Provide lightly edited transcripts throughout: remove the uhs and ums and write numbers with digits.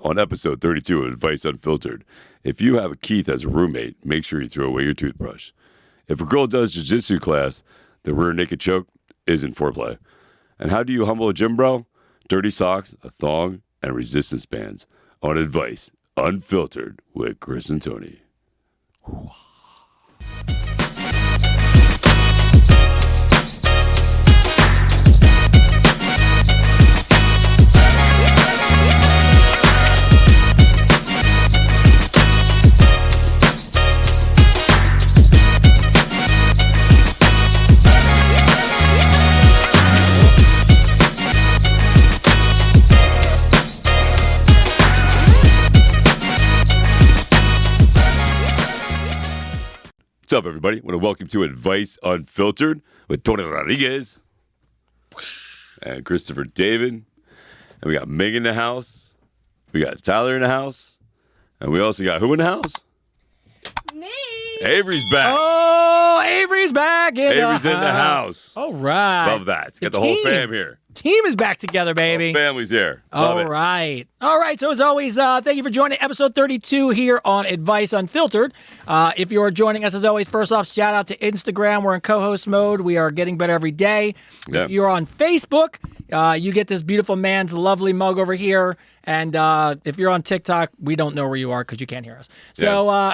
on episode 32 of Advice Unfiltered. If you have a Keith as a roommate, make sure you throw away your toothbrush. If a girl does Jui-Jitsu class, the rear naked choke isn't foreplay. And how do you humble a gym bro? Dirty socks, a thong, and resistance bands. On Advice Unfiltered with Chris and Tony. What's up, everybody? I want to welcome to Advice Unfiltered with Tony Rodriguez and Christopher David. And we got Meg in the house. We got Tyler in the house. And we also got who in the house? Me. Avery's back. Oh, Avery's back in Avery's the in the house. All right. Love that. It's got the whole fam here. Team is back together, baby. Whole family's here. Love it. All right. So as always, thank you for joining episode 32 here on Advice Unfiltered. If you are joining us, as always, first off, shout out to Instagram. We're in co-host mode. We are getting better every day. Yeah. If you're on Facebook, you get this beautiful man's lovely mug over here. And if you're on TikTok, we don't know where you are because you can't hear us. So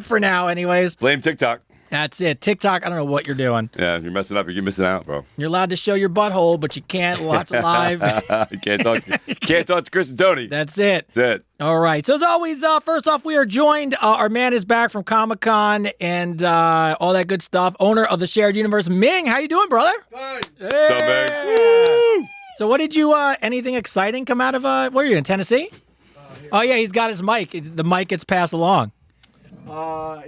for now, anyways. Blame TikTok. That's it. TikTok, I don't know what you're doing. Yeah, if you're messing up, you're missing out, bro. You're allowed to show your butthole, but you can't watch it live. You can't talk to Chris and Tony. That's it. That's it. All right. So as always, first off, we are joined. Our man is back from Comic-Con and all that good stuff. Owner of the Shared Universe, Ming. How you doing, brother? Good. Hey. What's up, Meg? Woo! So what did you, anything exciting come out of, where are you, in Tennessee? Oh, yeah, he's got his mic. The mic gets passed along.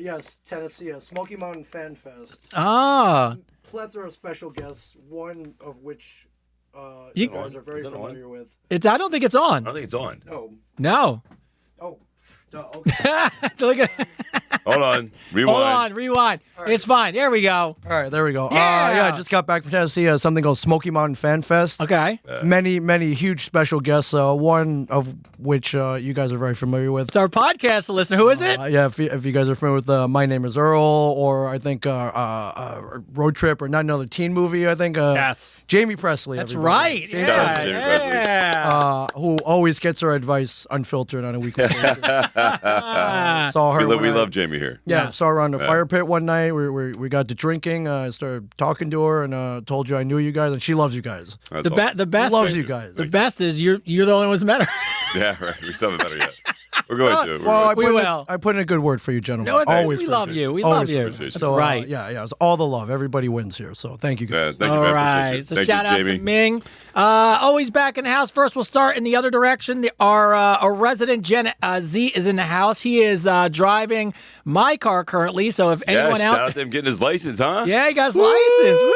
Yes, Tennessee, Smoky Mountain Fan Fest. Ah. Plethora of special guests, one of which You- you guys are very Is that on? familiar with. I don't think it's I on. don't think it's on. No. Oh, okay. Look at Hold on. Rewind. Hold on, rewind. right. It's fine. There we go. All right, there we go. Yeah. I just got back from Tennessee. Something called Smoky Mountain Fan Fest. Okay. Many huge special guests. One of which you guys are very familiar with. It's our podcast listener. Who is it? Yeah, if you guys are familiar with My Name Is Earl, or I think Road Trip, or Not Another Teen Movie. I think. Yes. Jamie Presley. That's everybody. right. Jamie Yeah. Jamie Presley. Yeah. Who always gets her advice unfiltered on a weekly basis. Saw her. We when I- love Jamie here. Yeah, Yes. saw her on the fire pit one night. We got to drinking. I started talking to her and told you I knew you guys, and she loves you guys. That's The awesome. best Loves is, you guys. The best is you're the only ones met her. Yeah, right. We still haven't better yet. We're going to. Well, We will. I put in a good word for you, gentlemen. No, it's, always we for love good. you. We Always love for you. good. That's So right. yeah, it's all the love. Everybody wins here. So thank you guys. Thank you, All man. right. Appreciate So it. Thank shout you, out to Jamie. Ming. Always back in the house. First, we'll start in the other direction. Our resident Gen Z is in the house. He is driving my car currently. So if Yeah, anyone shout out, out to him getting his license, huh? yeah, he got his license. Woo!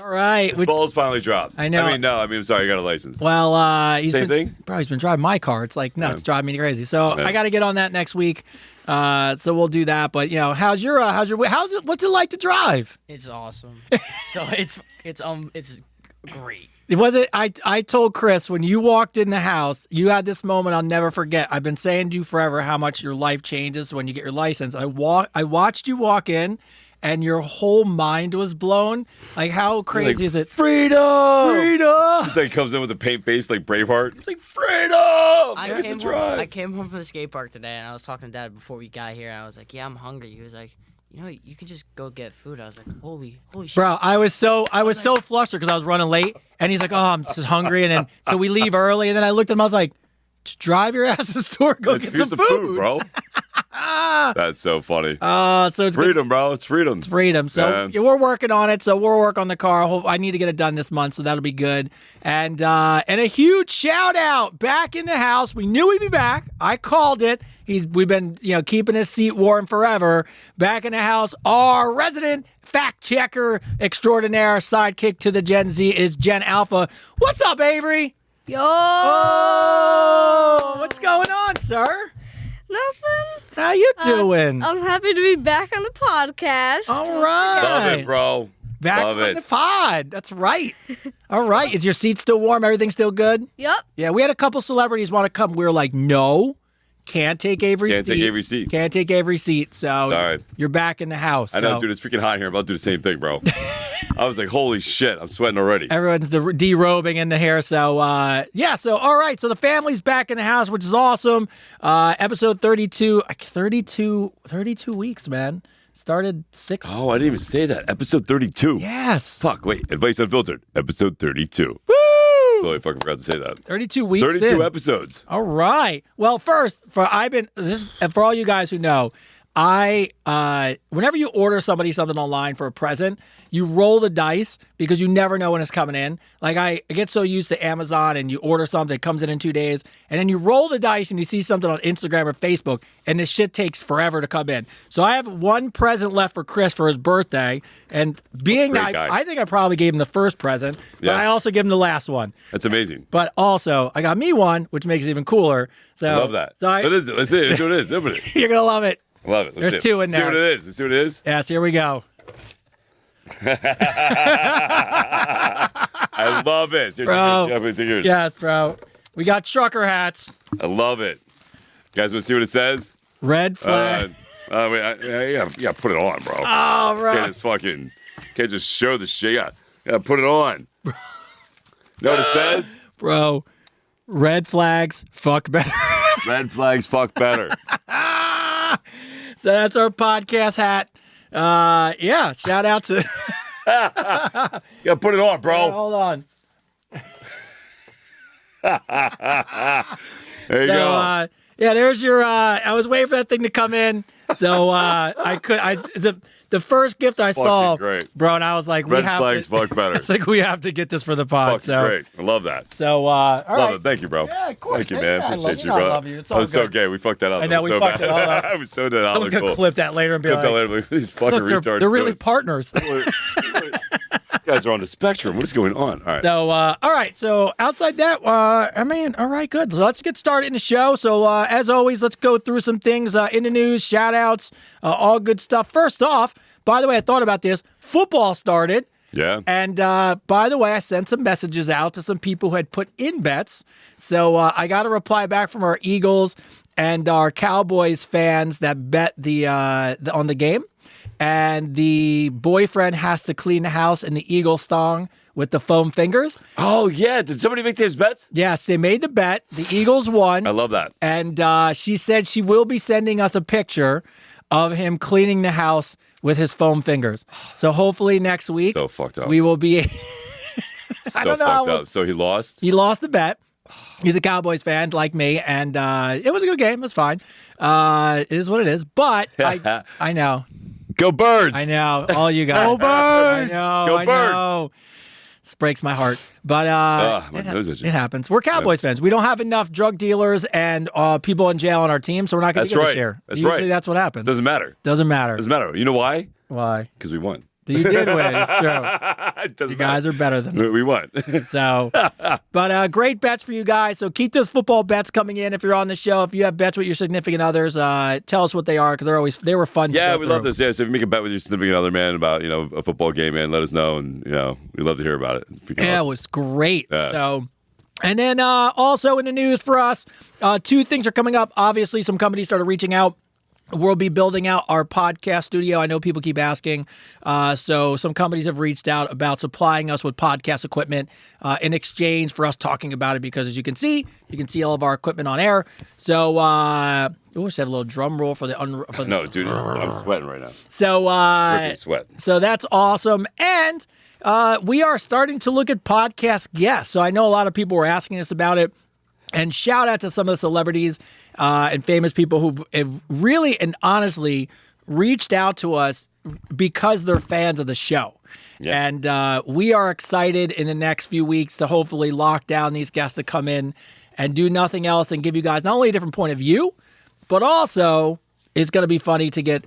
All right. His balls finally dropped. I know. I'm sorry, you got a license. Well, he's Same been, thing? Bro, he's been driving my car. It's like, no, it's driving me crazy. So Yeah. I got to get on that next week. So we'll do that. But how's it? What's it like to drive? It's awesome. So it's great. I told Chris when you walked in the house, you had this moment I'll never forget. I've been saying to you forever how much your life changes when you get your license. I watched you walk in, and your whole mind was blown. Like, how crazy is it? Freedom! It's like comes in with a paint face like Braveheart. It's like freedom. I came home from the skate park today, and I was talking to Dad before we got here, and I was like, "Yeah, I'm hungry." He was like, "You can just go get food." I was like, "Holy shit!" Bro, I was so flustered because I was running late, and he's like, "Oh, I'm just hungry," and then can we leave early? And then I looked at him, I was like, "Just drive your ass to the store, go get Here's some the food, bro. That's so funny. So it's good. Freedom, bro. It's freedom. It's freedom. So Yeah. we're working on it. So we'll work on the car. I need to get it done this month, so that'll be good. And a huge shout out back in the house. We knew he'd be back. I called it. We've been keeping his seat warm forever. Back in the house, our resident fact checker extraordinaire sidekick to the Gen Z is Gen Alpha. What's up, Avery? Yo. Oh, what's going on, sir? Nothing. How you doing? I'm happy to be back on the podcast. All right. Love it, bro. Back Love on it. the pod. That's right. All right. Is your seat still warm? Everything still good? Yep. Yeah, we had a couple celebrities want to come. We were like, no, can't take Avery's Can't seat. take Avery's seat. Can't take Avery's seat. So Sorry. you're back in the house. I know, So dude. It's freaking hot here. I'm about to do the same thing, bro. I was like, holy shit. I'm sweating already. everyone's derobing in the hair. So, So, all right. So the family's back in the house, which is awesome. Episode 32 weeks, man. Started 6. Oh, I didn't even say that. Episode 32. Yes. Fuck, wait. Advice Unfiltered. Episode 32. Woo! Totally fucking forgot to say that. 32 weeks 32 in. episodes. All right. Well, first, for all you guys who know, whenever you order somebody something online for a present, you roll the dice because you never know when it's coming in. Like I get so used to Amazon and you order something, it comes in 2 days, and then you roll the dice and you see something on Instagram or Facebook, and this shit takes forever to come in. So I have one present left for Chris for his birthday, and Great guy. I think I probably gave him the first present, but Yeah. I also gave him the last one. That's amazing. But also, I got me one, which makes it even cooler. So I love that. So What is it? Let's see it. Let's see what it is. Open it. you're gonna love it. I love it. Let's There's see it. 2 in Let's see there. what it is. Let's see what it is. Yes, here we go. I love it. Here's Bro. yours. Yes, bro. We got trucker hats. I love it. You guys want to see what it says? Red flag. Wait, you gotta put it on, bro. All right. Can't just show the shit. You gotta put it on. Know what it says? Bro, red flags, fuck better. Red flags fuck better. So that's our podcast hat. Shout out to... You gotta put it on, bro. Hold on. There you go. There's your... I was waiting for that thing to come in. So the first gift I saw, great. bro, and I was like, Red flags fuck better. It's like, we have to get this for the pod. Fucking great. I love that. So, all Love right. it. Thank you, bro. Yeah, of course. Thank you, man. I love Appreciate you. you, I bro. love you. It's I all was so good. gay. We fucked that up. I know, was we so fucked bad. it all up. I was so dead. Someone's going to clip that later and be Clip that like, later. These fucking look, retards. they're really doing- partners. These guys are on the spectrum. What is going on? All right. So, all right. So outside that, all right, good. So let's get started in the show. So as always, let's go through some things in the news, shout outs, all good stuff. First off, by the way, I thought about this. Football started. Yeah. And by the way, I sent some messages out to some people who had put in bets. So I got a reply back from our Eagles and our Cowboys fans that bet on the game. And the boyfriend has to clean the house in the Eagles thong with the foam fingers. Oh, yeah. Did somebody make those bets? Yes, they made the bet. The Eagles won. I love that. And she said she will be sending us a picture of him cleaning the house with his foam fingers. So hopefully next week So fucked up. we will be. So I don't know. fucked up. So he lost? He lost the bet. He's a Cowboys fan like me, and it was a good game. It was fine. It is what it is. But I know. Go Birds. I know. All you guys. Go Birds. I know. Go I Birds. know. This breaks my heart. But my nose itches. it happens. We're Cowboys fans. We don't have enough drug dealers and people in jail on our team, so we're not going to That's get a right. share. That's Usually right. that's what happens. Doesn't matter. Doesn't matter. Doesn't matter. You know why? Why? Because we won. You did win. It's true. It doesn't You guys are better than us. We won. So, but great bets for you guys. So keep those football bets coming in if you're on the show. If you have bets with your significant others, tell us what they are because they were fun. Yeah, to go we love through. this. Yeah, so if you make a bet with your significant other, man, about a football game, man, let us know, and we'd love to hear about it. It'd be Yeah, it awesome. was great. Yeah. So, and then also in the news for us, 2 things are coming up. Obviously, some companies started reaching out. We'll be building out our podcast studio. I know people keep asking. So some companies have reached out about supplying us with podcast equipment in exchange for us talking about it because, as you can see all of our equipment on air. So we wish I had a little drum roll for the... No, dude, I'm sweating right now. So, Dripping sweat. so that's awesome. And we are starting to look at podcast guests. So I know a lot of people were asking us about it. And shout out to some of the celebrities and famous people who have really and honestly reached out to us because they're fans of the show. Yeah. And we are excited in the next few weeks to hopefully lock down these guests to come in and do nothing else than give you guys not only a different point of view, but also it's going to be funny to get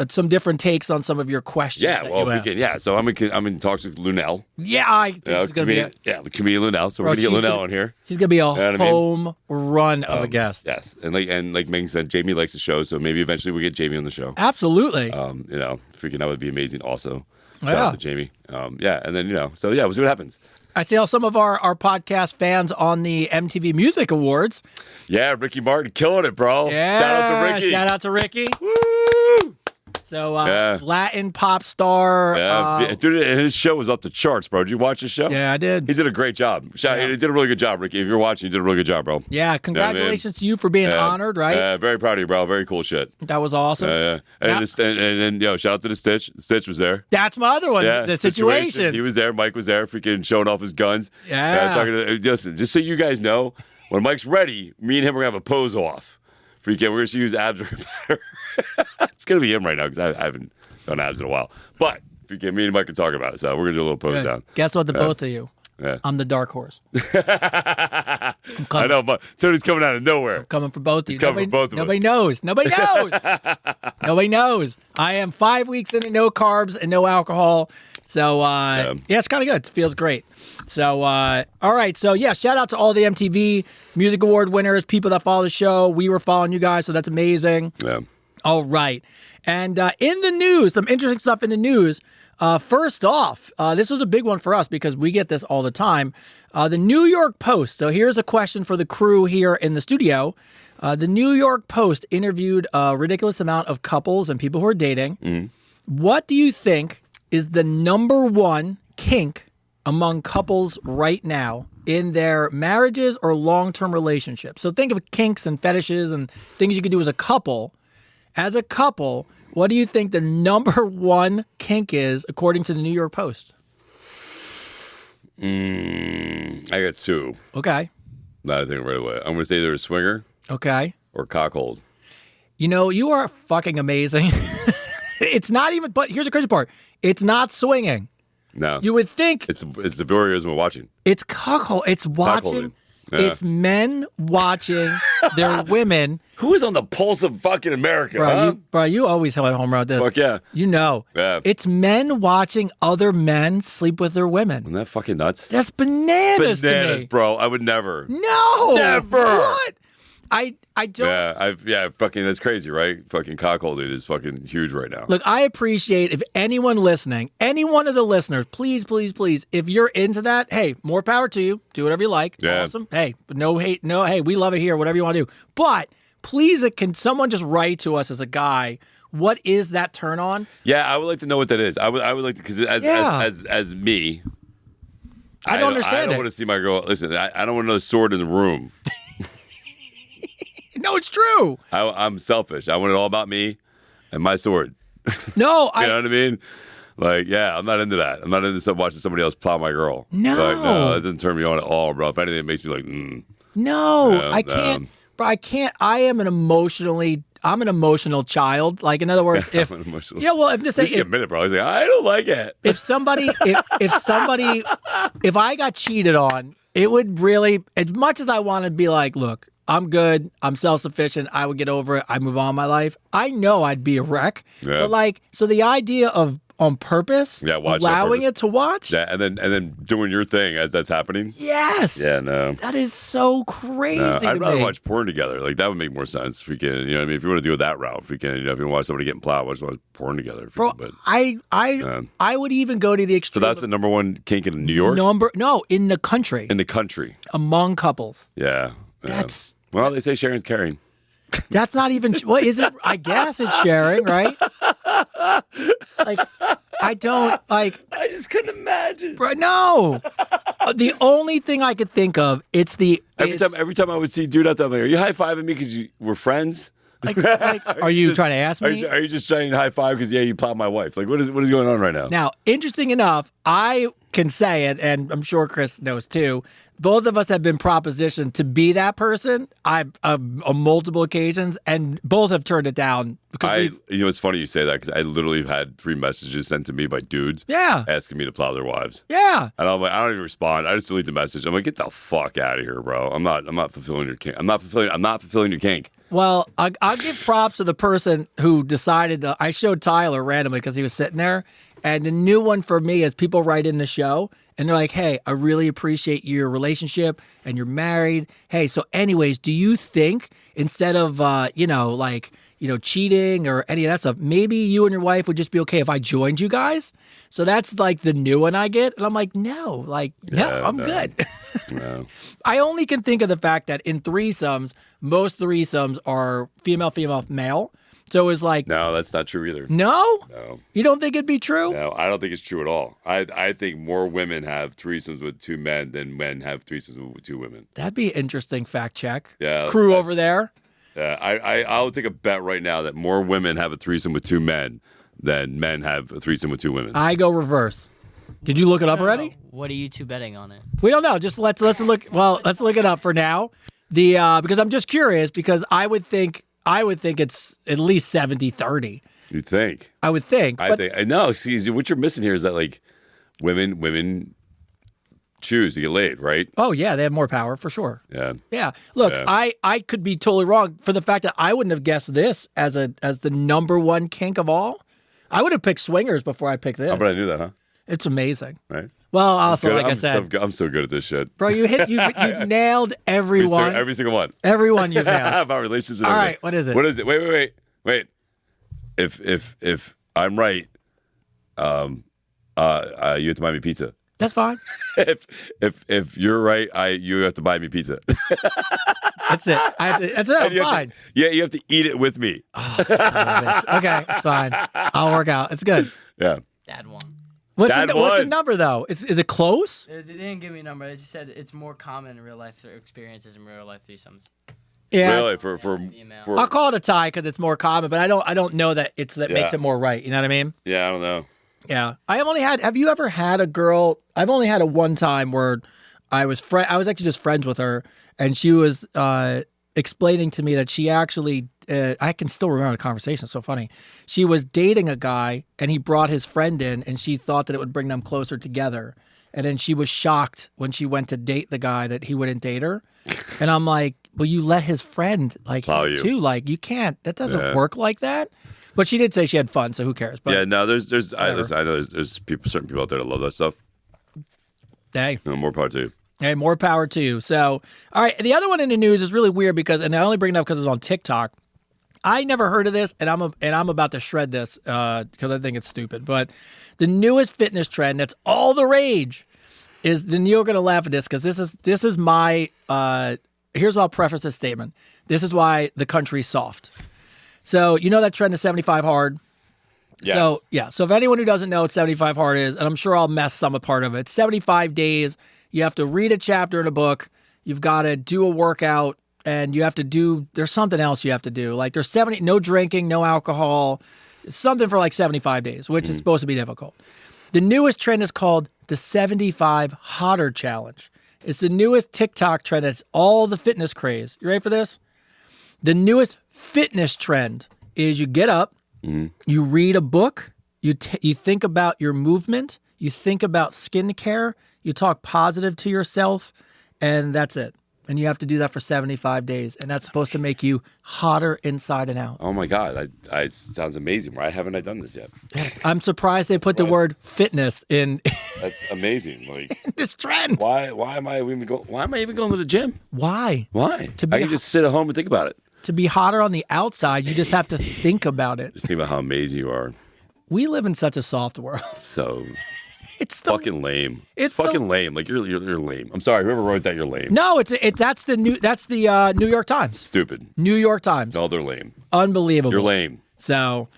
some different takes on some of your questions. Yeah, that well, you if we asked. can, yeah. So I'm in talks with Lunel. Yeah, I think she's going to be. The comedian Lunel. So we're gonna get she's Lunel gonna- on here. She's going to be a know what I mean? home run of a guest. Yes, and like Ming said, Jamie likes the show, so maybe eventually we get Jamie on the show. Absolutely. Freaking that would be amazing. Also, Shout out to Jamie. Yeah, and then so yeah, we'll see what happens. I see how some of our podcast fans on the MTV Music Awards. Yeah, Ricky Martin killing it, bro. Yeah, shout out to Ricky. Woo! So Latin pop star. Yeah, dude, his show was off the charts, bro. Did you watch his show? Yeah, I did. He did a great job. He did a really good job, Ricky. If you're watching, you did a really good job, bro. Yeah, congratulations to you for being honored, right? Yeah, very proud of you, bro. Very cool shit. That was awesome. Yeah. And then shout out to the Stitch. Stitch was there. That's my other one. Yeah, the situation. He was there. Mike was there, freaking showing off his guns. Yeah. Talking to, just so you guys know, when Mike's ready, me and him are gonna have a pose off. Freaking, we're gonna use abs. It's gonna be him right now because I haven't done abs in a while. But freaking, me and Mike can talk about it. So we're gonna do a little pose down. Guess what? The both of you. Yeah. I'm the dark horse. I know, but Tony's coming out of nowhere. I'm coming for both of you. He's coming for both of us. Nobody knows. Nobody knows. I am 5 weeks into no carbs and no alcohol. So, it's kind of good. It feels great. So, all right. So, shout out to all the MTV Music Award winners, people that follow the show. We were following you guys, so that's amazing. Yeah. All right. And in the news, some interesting stuff in the news. First off, this was a big one for us because we get this all the time. The New York Post. So here's a question for the crew here in the studio. The New York Post interviewed a ridiculous amount of couples and people who are dating. Mm-hmm. What do you think is the number one kink among couples right now in their marriages or long-term relationships? So think of kinks and fetishes and things you could do as a couple. As a couple, what do you think the number one kink is, according to the New York Post? I got two. Okay. Not I think right away. I'm going to say they're a swinger. Okay. Or cockhold. You are fucking amazing. It's not even, but here's the crazy part. It's not swinging. No. You would think. It's the voyeurism of watching. It's cockhold. It's watching. Yeah. It's men watching their women. Who is on the pulse of fucking America, You always hit home run with this. Fuck yeah. Yeah. It's men watching other men sleep with their women. Isn't that fucking nuts? That's bananas to me. Bro. I would never. No. Never. What? I don't. Fucking, that's crazy, right? Fucking cockholding is fucking huge right now. Look, I appreciate if anyone listening, any one of the listeners, please, if you're into that, hey, more power to you. Do whatever you like. Yeah. Awesome. Hey, but no hate. No, hey, we love it here. Whatever you want to do. But please, can someone just write to us as a guy? What is that turn on? Yeah, I would like to know what that is. I would like to, because as me, I don't understand I don't want to see my girl. Listen, I don't want no sword in the room. No, it's true. I'm selfish. I want it all about me and my sword. No, you know what I mean? Like, yeah, I'm not into that. I'm not into watching somebody else plow my girl. No, it doesn't turn me on at all, bro. If anything, it makes me like, No, I can't. Bro, I can't. I'm an emotional child. Like, in other words, if I'm just saying, admit it, bro. I was like, I don't like it. If I got cheated on, it would really, as much as I want to be like, look, I'm good. I'm self-sufficient. I would get over it. I move on in my life. I know I'd be a wreck. Yeah. But so the idea of on purpose, allowing it to watch. Yeah, and then doing your thing as that's happening. Yes. Yeah, no. That is so crazy. I'd rather watch porn together. Like, that would make more sense. If we can, you know what I mean? If you want to do it that route, if you want somebody getting plowed, watch porn together. Bro, I would even go to the extreme. So that's the number one kink in New York? No, in the country. In the country. Among couples. Yeah. That's... Well, they say sharing's caring. That's not even... What is it? I guess it's sharing, right? Like, I don't... Like... I just couldn't imagine. Bro, no! The only thing I could think of, Every time I would see dude out there, I'm like, are you high-fiving me because we're friends? Like, are you trying to ask me? Are you just saying high five because you plowed my wife? Like, what is going on right now? Now, interesting enough, I can say it, and I'm sure Chris knows too. Both of us have been propositioned to be that person. On multiple occasions, and both have turned it down. It's funny you say that because I literally had 3 messages sent to me by dudes, asking me to plow their wives. Yeah, and I'm like, I don't even respond. I just delete the message. I'm like, get the fuck out of here, bro. I'm not fulfilling your kink. I'm not fulfilling your kink. Well, I'll give props to the person who decided I showed Tyler randomly because he was sitting there. And the new one for me is people write in the show and they're like, hey, I really appreciate your relationship and you're married. Hey, so anyways, do you think instead of, cheating or any of that stuff. Maybe you and your wife would just be okay if I joined you guys. So that's like the new one I get. And I'm like, no, I'm good. No. I only can think of the fact that in threesomes, most threesomes are female, female, male. So it's like, No, that's not true either. no? No. You don't think it'd be true? No, I don't think it's true at all. I think more women have threesomes with two men than men have threesomes with two women. That'd be an interesting fact check. Yeah, Crew that's- over there. Yeah, I'll take a bet right now that more women have a threesome with two men than men have a threesome with two women. I go reverse. Did you look it up already? What are you two betting on it? We don't know. Just let's look. Well, let's look it up for now. Because I'm just curious because I would think it's at least 70-30. You think? I would think. I think. No, see, what you're missing here is that like women choose to get laid, right? Oh yeah, they have more power for sure. Yeah. Yeah. Look, Yeah. I could be totally wrong for the fact that I wouldn't have guessed this as the number one kink of all. I would have picked swingers before I picked this. Oh, but I knew that, huh? It's amazing. Right. Well, also, Good. like I I'm said, I'm so good at this shit. bro, you've nailed every one. Every single one. Everyone you've nailed. About relationships. And All everything. right, what is it? What is it? Wait. If I'm right, you have to buy me pizza. That's fine. If you're right, you have to buy me pizza. That's it. That's it. I'm You have to- fine. you have to eat it with me. Oh, son of a bitch. Okay, it's fine. I'll work out. It's good. Yeah. Dad won. What's Dad what's the won. number though? Is it close? They didn't give me a number. They just said it's more common in real life experiences in real life threesomes. Yeah. Really? For I'll call it a tie because it's more common, but I don't know that makes Yeah. it more right. You know what I mean? yeah, I don't know. Yeah. Have you ever had a girl? I've only had a one time where I was actually just friends with her, and she was explaining to me that she actually, I can still remember the conversation. It's so funny. She was dating a guy, and he brought his friend in, and she thought that it would bring them closer together. And then she was shocked when she went to date the guy that he wouldn't date her. And I'm like, well, you let his friend Follow hit you. too. Like, you can't. That doesn't Yeah. work like that. But she did say she had fun, so who cares? But Yeah, no, there's I whatever. know there's certain people out there that love that stuff. hey. More power to you. Hey, more power to you. So, all right. The other one in the news is really weird because, and I only bring it up because it was on TikTok. I never heard of this, and I'm about to shred this because I think it's stupid. But the newest fitness trend that's all the rage is. Then you're gonna laugh at this because this is my. Here's how I'll preface this statement. This is why the country's soft. So you know that trend is 75 hard. Yes. So yeah. So if anyone who doesn't know what 75 hard is, and I'm sure I'll mess some part of it. 75 days. You have to read a chapter in a book. You've got to do a workout, and you have to do. There's something else you have to do. Like there's no drinking, no alcohol. Something for like 75 days, which is supposed to be difficult. The newest trend is called the 75 Hotter Challenge. It's the newest TikTok trend. It's all the fitness craze. You ready for this? The newest fitness trend is you get up, you read a book, you think about your movement, you think about skincare, you talk positive to yourself, and that's it. And you have to do that for 75 days, and that's supposed to make you hotter inside and out. Oh my God, it sounds amazing. Why haven't I done this yet? Yes, I'm surprised they put the word fitness in That's amazing. Like, this trend. why am I even going to the gym? Why? Why? To be I can just sit at home and think about it. To be hotter on the outside, you just have to think about it. Just think about how amazing you are. We live in such a soft world. So It's the fucking lame. It's It's fucking lame. Like you're lame. I'm sorry, whoever wrote that, you're lame. No, that's the New York Times. Stupid. New York Times. No, they're lame. Unbelievable. You're lame. So,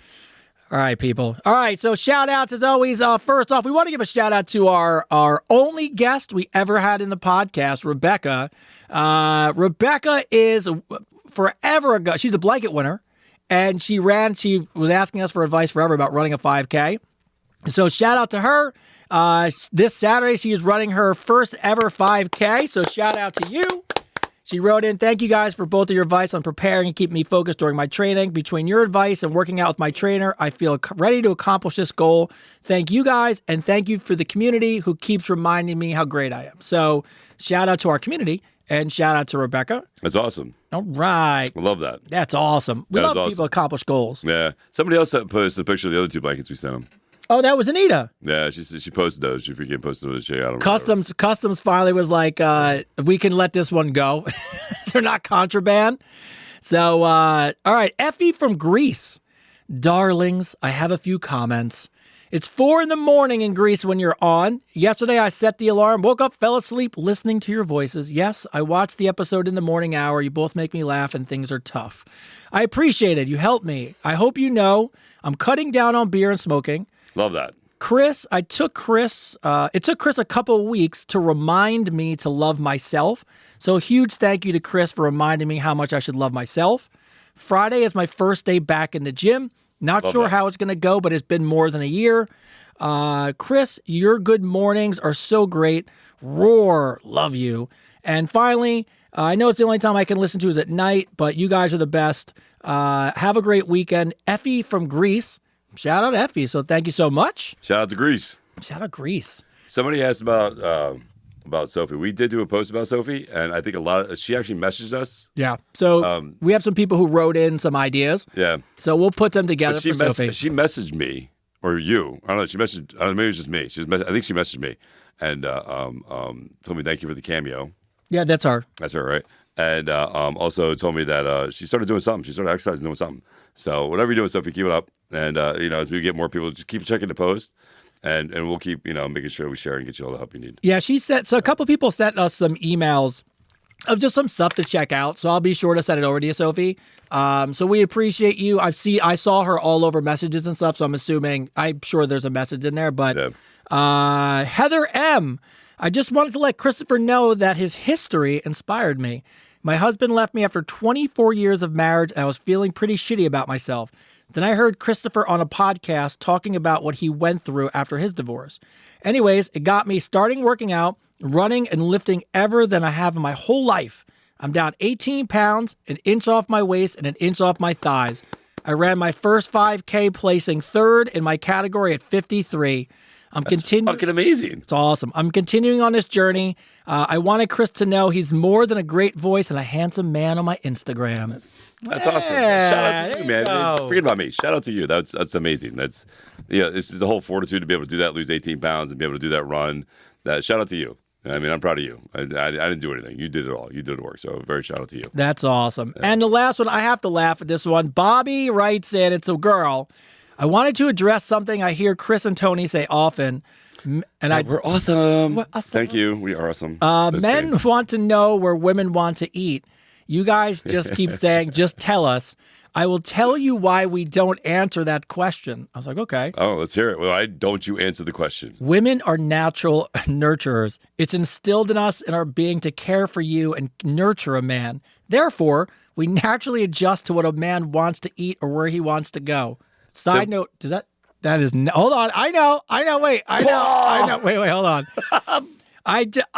all right, people. All right, so shout outs as always. First off, we want to give a shout out to our only guest we ever had in the podcast, Rebecca. Rebecca is forever ago. She's a blanket winner, and she was asking us for advice forever about running a 5K. So shout out to her. This Saturday, she is running her first ever 5K. So shout out to you. She wrote in, thank you guys for both of your advice on preparing and keeping me focused during my training. Between your advice and working out with my trainer, I feel ready to accomplish this goal. Thank you guys, and thank you for the community who keeps reminding me how great I am. So shout out to our community, and shout out to Rebecca. That's awesome. All right. I love that. That's awesome. We That love was people awesome. accomplish goals. Yeah. Somebody else posted a picture of the other two blankets we sent them. Oh, that was Anita. Yeah, she posted those. She freaking posted those. I don't know. Customs finally was like, we can let this one go. They're not contraband. So, all right, Effie from Greece. Darlings, I have a few comments. It's 4 a.m. in Greece when you're on. Yesterday, I set the alarm, woke up, fell asleep, listening to your voices. Yes, I watched the episode in the morning hour. You both make me laugh and things are tough. I appreciate it. You helped me. I hope you know I'm cutting down on beer and smoking. Love that. Chris, it took Chris a couple of weeks to remind me to love myself. So a huge thank you to Chris for reminding me how much I should love myself. Friday is my first day back in the gym. Not sure how it's going to go, but it's been more than a year. Chris, your good mornings are so great. Roar, love you. And finally, I know it's the only time I can listen to is at night, but you guys are the best. Have a great weekend. Effie from Greece. Shout out Effie. So thank you so much. Shout out to Greece. Shout out Greece. Somebody asked about Sophie. We did do a post about Sophie, and I think she actually messaged us. Yeah. So we have some people who wrote in some ideas. Yeah. So we'll put them together for Sophie. She messaged me, or you. I don't know. She messaged, maybe it was just me. I think she messaged me and told me thank you for the cameo. Yeah, that's her. That's her, right? And also told me that she started doing something. She started exercising, doing something. So whatever you're doing, Sophie, keep it up. And, as we get more people, just keep checking the post. And we'll keep, making sure we share and get you all the help you need. Yeah, so a couple people sent us some emails of just some stuff to check out. So I'll be sure to send it over to you, Sophie. So we appreciate you. I saw her all over messages and stuff, so I'm sure there's a message in there. But Heather M., I just wanted to let Christopher know that his history inspired me. My husband left me after 24 years of marriage, and I was feeling pretty shitty about myself. Then I heard Christopher on a podcast talking about what he went through after his divorce. Anyways, it got me starting working out, running, and lifting ever than I have in my whole life. I'm down 18 pounds, an inch off my waist, and an inch off my thighs. I ran my first 5K placing third in my category at 53. That's fucking amazing. It's awesome. I'm continuing on this journey. I wanted Chris to know he's more than a great voice and a handsome man on my Instagram. That's awesome. Shout out to you, man. Forget about me. Shout out to you. That's amazing. This is the whole fortitude to be able to do that, lose 18 pounds, and be able to do that run. Shout out to you. I mean, I'm proud of you. I didn't do anything. You did it all. You did the work. So very shout out to you. That's awesome. Yeah. And the last one, I have to laugh at this one. Bobby writes in, it's a girl. I wanted to address something I hear Chris and Tony say often. We're awesome. We're awesome. Thank you. We are awesome. Men want to know where women want to eat. You guys just keep saying, just tell us. I will tell you why we don't answer that question. I was like, okay. Oh, let's hear it. Why don't you answer the question? Women are natural nurturers. It's instilled in us in our being to care for you and nurture a man. Therefore, we naturally adjust to what a man wants to eat or where he wants to go. Side note, hold on. I know. Wait, hold on.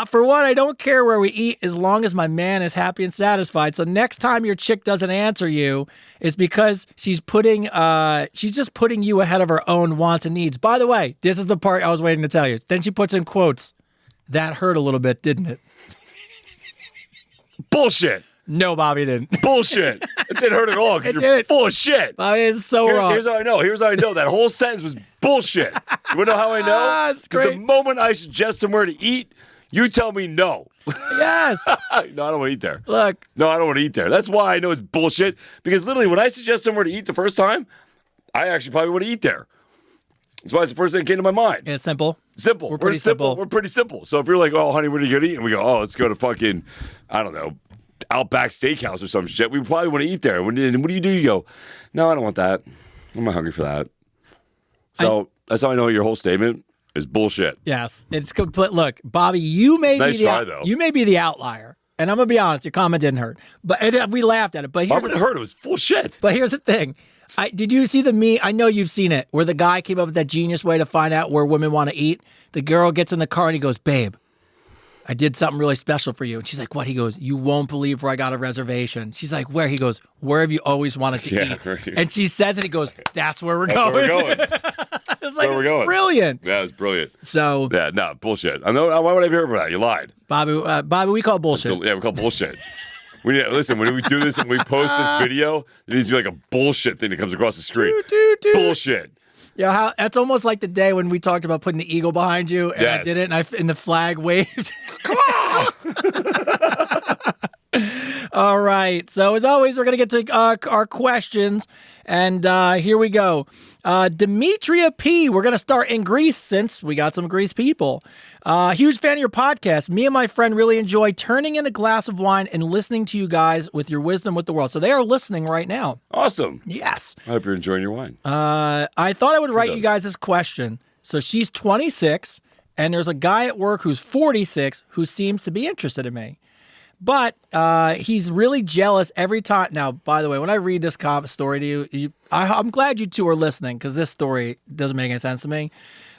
For one, I don't care where we eat as long as my man is happy and satisfied. So next time your chick doesn't answer you, it's because she's just putting you ahead of her own wants and needs. By the way, this is the part I was waiting to tell you. Then she puts in quotes. That hurt a little bit, didn't it? Bullshit. No, Bobby didn't. Bullshit. It didn't hurt at all because you're full of shit. Bobby is so wrong. Here's how I know. That whole sentence was bullshit. You want to know how I know? Because the moment I suggest somewhere to eat, you tell me no. Yes. No, I don't want to eat there. Look. No, I don't want to eat there. That's why I know it's bullshit. Because literally, when I suggest somewhere to eat the first time, I actually probably want to eat there. That's why it's the first thing that came to my mind. It's simple. Simple. We're pretty simple. We're pretty simple. So if you're like, oh, honey, what are you going to eat? And we go, oh, let's go to fucking, I don't know, Outback Steakhouse or some shit. We probably want to eat there. And what do? You go, no, I don't want that. I'm not hungry for that. So that's how I know your whole statement is bullshit. Yes, it's complete. Look, Bobby, you may be the outlier, and I'm gonna be honest. Your comment didn't hurt, but we laughed at it. But it hurt. It was full shit. But here's the thing. Did you see the meme? I know you've seen it, where the guy came up with that genius way to find out where women want to eat. The girl gets in the car and he goes, "Babe, I did something really special for you." And she's like, "What?" He goes, "You won't believe where I got a reservation." She's like, "Where?" He goes, "Wherever you always wanted to eat." Right. And she says it. He goes, "That's where we're going." Where we're going. It's like, it's brilliant. Yeah, it's brilliant. So yeah, no bullshit. I know. Why would I be here for that? You lied, Bobby. We call bullshit. Yeah, we call bullshit. Listen, when we do this and we post this video, it needs to be like a bullshit thing that comes across the screen. Bullshit. Yeah, that's almost like the day when we talked about putting the eagle behind you, and I did it, and the flag waved. Come on! All right. So as always, we're going to get to our questions. And here we go. Demetria P. We're going to start in Greece since we got some Greece people. Huge fan of your podcast. Me and my friend really enjoy turning in a glass of wine and listening to you guys with your wisdom with the world. So they are listening right now. Awesome. Yes. I hope you're enjoying your wine. I thought I would write you guys this question. So she's 26, and there's a guy at work who's 46 who seems to be interested in me. But he's really jealous every time. Now, by the way, when I read this story to you, I'm glad you two are listening because this story doesn't make any sense to me.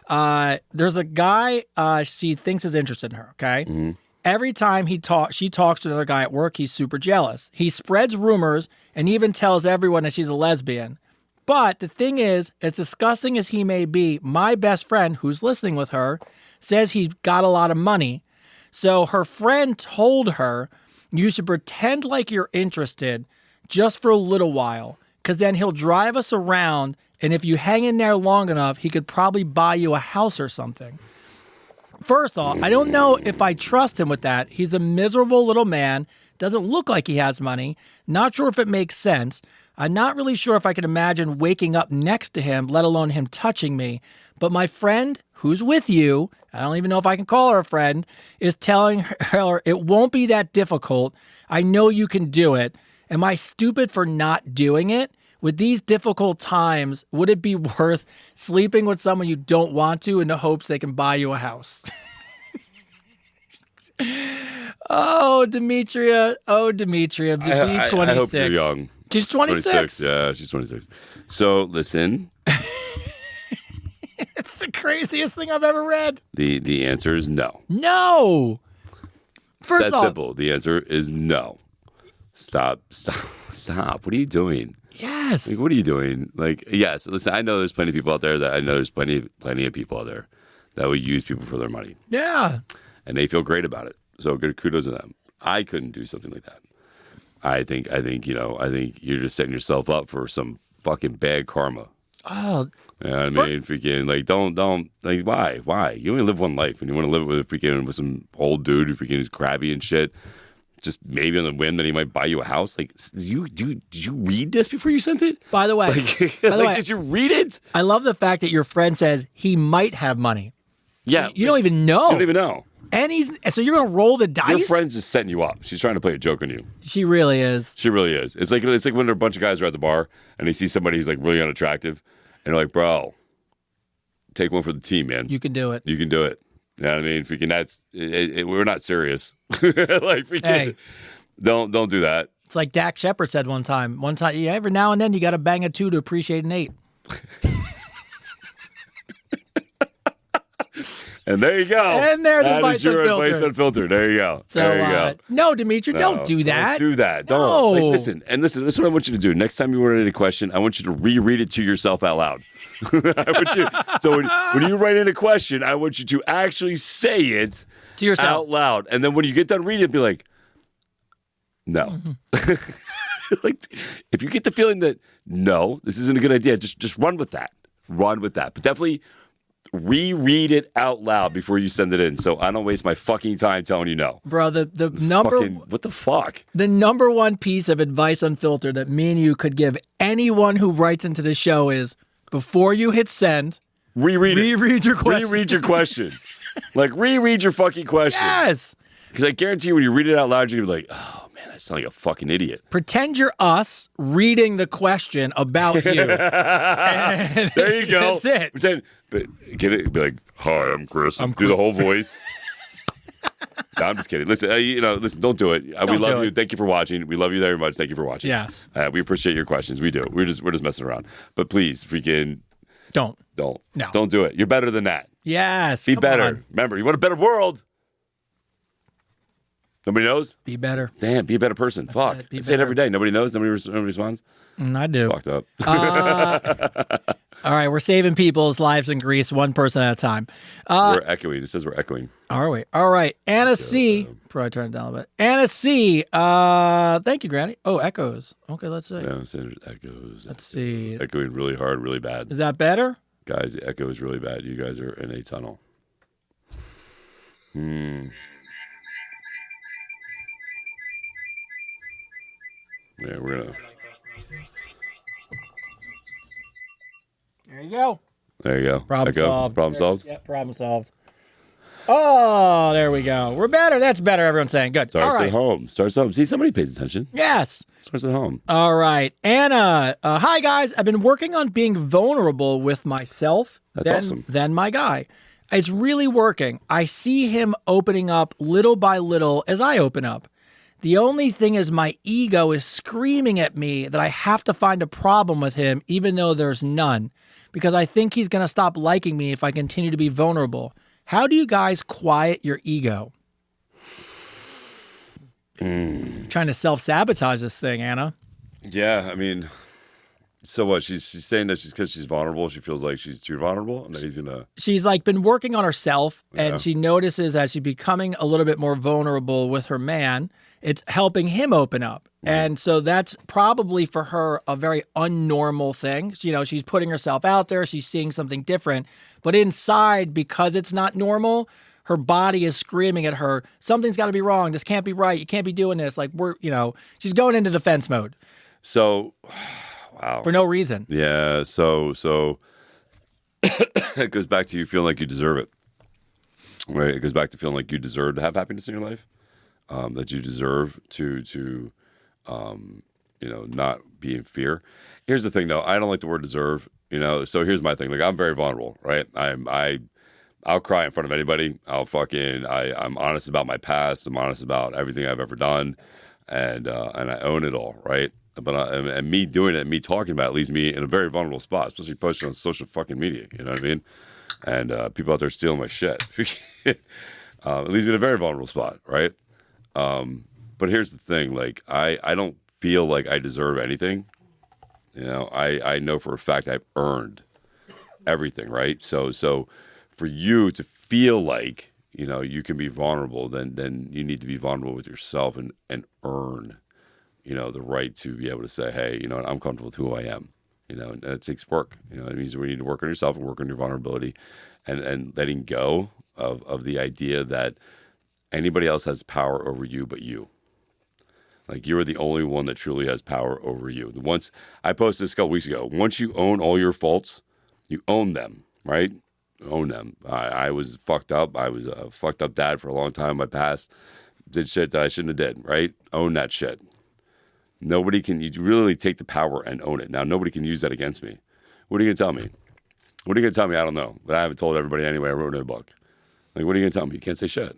There's a guy she thinks is interested in her, okay? Mm-hmm. Every time she talks to another guy at work, he's super jealous. He spreads rumors and even tells everyone that she's a lesbian. But the thing is, as disgusting as he may be, my best friend, who's listening with her, says he's got a lot of money. So her friend told her, you should pretend like you're interested just for a little while, because then he'll drive us around, and if you hang in there long enough, he could probably buy you a house or something. First off, I don't know if I trust him with that. He's a miserable little man, doesn't look like he has money, not sure if it makes sense. I'm not really sure if I can imagine waking up next to him, let alone him touching me. But my friend, who's with you, I don't even know if I can call her a friend, is telling her it won't be that difficult. I know you can do it. Am I stupid for not doing it? With these difficult times, would it be worth sleeping with someone you don't want to in the hopes they can buy you a house? Oh, Demetria. The B26. I hope you're young. She's 26. Yeah, she's 26. So listen. It's the craziest thing I've ever read. The answer is no. No. First That's off, simple. The answer is no. Stop. What are you doing? Yes. Like, what are you doing? Like, yes. Listen, I know there's plenty of people out there there's plenty of people out there that will use people for their money. Yeah. And they feel great about it. So good kudos to them. I couldn't do something like that. I think you're just setting yourself up for some fucking bad karma. Oh. You know what I mean? Freaking, like, don't, like, why? You only live one life, and you want to live with some old dude who freaking is crabby and shit. Just maybe on the whim that he might buy you a house. Like, did you read this before you sent it? By the way, did you read it? I love the fact that your friend says he might have money. Yeah. You don't even know. You don't even know. And so you're going to roll the dice? Your friend's just setting you up. She's trying to play a joke on you. She really is. She really is. It's like when a bunch of guys are at the bar and they see somebody who's like really unattractive and they're like, bro, take one for the team, man. You can do it. You can do it. You know what I mean? Freaking we're not serious. Like, freaking, Hey. Don't do that. It's like Dak Shepard said one time. Yeah, every now and then you got to bang a 2 to appreciate an 8. And there you go. And there's Advice Unfiltered. Advice Unfiltered. There you go. So, there you go. No, Demetri, don't do that. Don't do that. Don't. No. Like, listen. This is what I want you to do. Next time you write in a question, I want you to reread it to yourself out loud. So when you write in a question, I want you to actually say it to yourself out loud. And then when you get done reading it, be like, no. Mm-hmm. Like, if you get the feeling that, no, this isn't a good idea, just run with that. Run with that. But definitely reread it out loud before you send it in, so I don't waste my fucking time telling you no. Bro, the number what the fuck? The number one piece of advice unfiltered that me and you could give anyone who writes into the show is before you hit send, reread your question. Reread your question. Like, reread your fucking question. Yes. Because I guarantee you when you read it out loud, you're going to be like, oh, man, I sound like a fucking idiot. Pretend you're us reading the question about you. And there you go. That's it. Pretend, but get it. Be like, hi, I'm Chris. Do the whole voice. No, I'm just kidding. Listen, listen, don't do it. We love you. Thank you for watching. We love you very much. Thank you for watching. Yes. We appreciate your questions. We do. We're just messing around. But please, freaking don't. No. Don't do it. You're better than that. Yes. Be better. On. Remember, you want a better world. Nobody knows? Be better. Damn, be a better person. Fuck. I say it every day. Nobody knows. Nobody responds. I do. Fucked up. All right, we're saving people's lives in Greece, one person at a time. We're echoing. It says we're echoing. Are we? All right. Anna C. Probably turn it down a bit. Anna C. Thank you, Granny. Oh, echoes. Okay, let's see. Yeah, it says echoes. Let's see. Echoing really hard, really bad. Is that better? Guys, the echo is really bad. You guys are in a tunnel. Yeah, we're gonna. There you go. There you go. Problem Echo. solved. Problem solved. Yep, problem solved. Oh, there we go. We're better. That's better, everyone's saying. Good. Starts All right. at home. Starts at home. See, somebody pays attention. Yes. Starts at home. All right. Anna, hi, guys. I've been working on being vulnerable with myself. That's awesome. Then my guy. It's really working. I see him opening up little by little as I open up. The only thing is my ego is screaming at me that I have to find a problem with him, even though there's none, because I think he's going to stop liking me if I continue to be vulnerable. How do you guys quiet your ego? Trying to self-sabotage this thing, Anna. Yeah, I mean, so what? She's saying that because she's vulnerable, she feels like she's too vulnerable, and that he's gonna. She's like been working on herself, and Yeah. she notices as she's becoming a little bit more vulnerable with her man, it's helping him open up. And so that's probably for her a very unnormal thing. You know, she's putting herself out there, she's seeing something different, but inside, because it's not normal, her body is screaming at her, something's got to be wrong. This can't be right. You can't be doing this. Like she's going into defense mode. So, wow. For no reason. Yeah. So it goes back to you feeling like you deserve it, right? It goes back to feeling like you deserve to have happiness in your life, that you deserve to not be in fear. Here's the thing, though. I don't like the word deserve. So here's my thing. Like, I'm very vulnerable, right? I'll cry in front of anybody. I'm honest about my past. I'm honest about everything I've ever done, and I own it all, right? But and me doing it, and me talking about it leaves me in a very vulnerable spot, especially posting on social fucking media. You know what I mean? And people out there stealing my shit. It leaves me in a very vulnerable spot, right? But here's the thing: like, I don't feel like I deserve anything. I know for a fact I've earned everything, right? So for you to feel like you can be vulnerable, then you need to be vulnerable with yourself and earn the right to be able to say, hey, I'm comfortable with who I am. And it takes work. It means we need to work on yourself and work on your vulnerability, and letting go of the idea that anybody else has power over you but you. Like, you are the only one that truly has power over you. Once I posted this a couple weeks ago, once you own all your faults, you own them, right? Own them. I was fucked up. I was a fucked up dad for a long time in my past. Did shit that I shouldn't have did, right? Own that shit. Nobody can, you really take the power and own it. Now, nobody can use that against me. What are you going to tell me? What are you going to tell me? I don't know. But I haven't told everybody anyway. I wrote in a book. Like, what are you going to tell me? You can't say shit.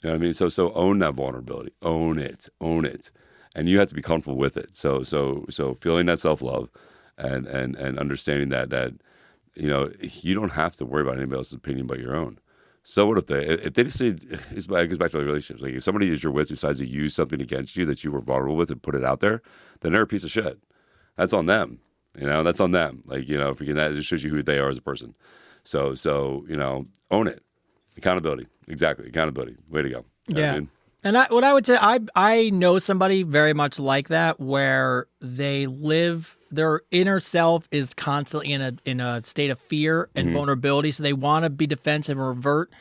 You know what I mean? So own that vulnerability. Own it. Own it. And you have to be comfortable with it. So feeling that self-love and understanding that you don't have to worry about anybody else's opinion but your own. So what if they just say, it goes back to the relationships. Like, if somebody that you're with decides to use something against you that you were vulnerable with and put it out there, then they're a piece of shit. That's on them. That's on them. Like, if you can, that just shows you who they are as a person. So own it. Accountability. Exactly. Accountability. Way to go. You know what I mean? And what I would say, I know somebody very much like that, where they live, their inner self is constantly in a state of fear and vulnerability. So they want to be defensive and revert.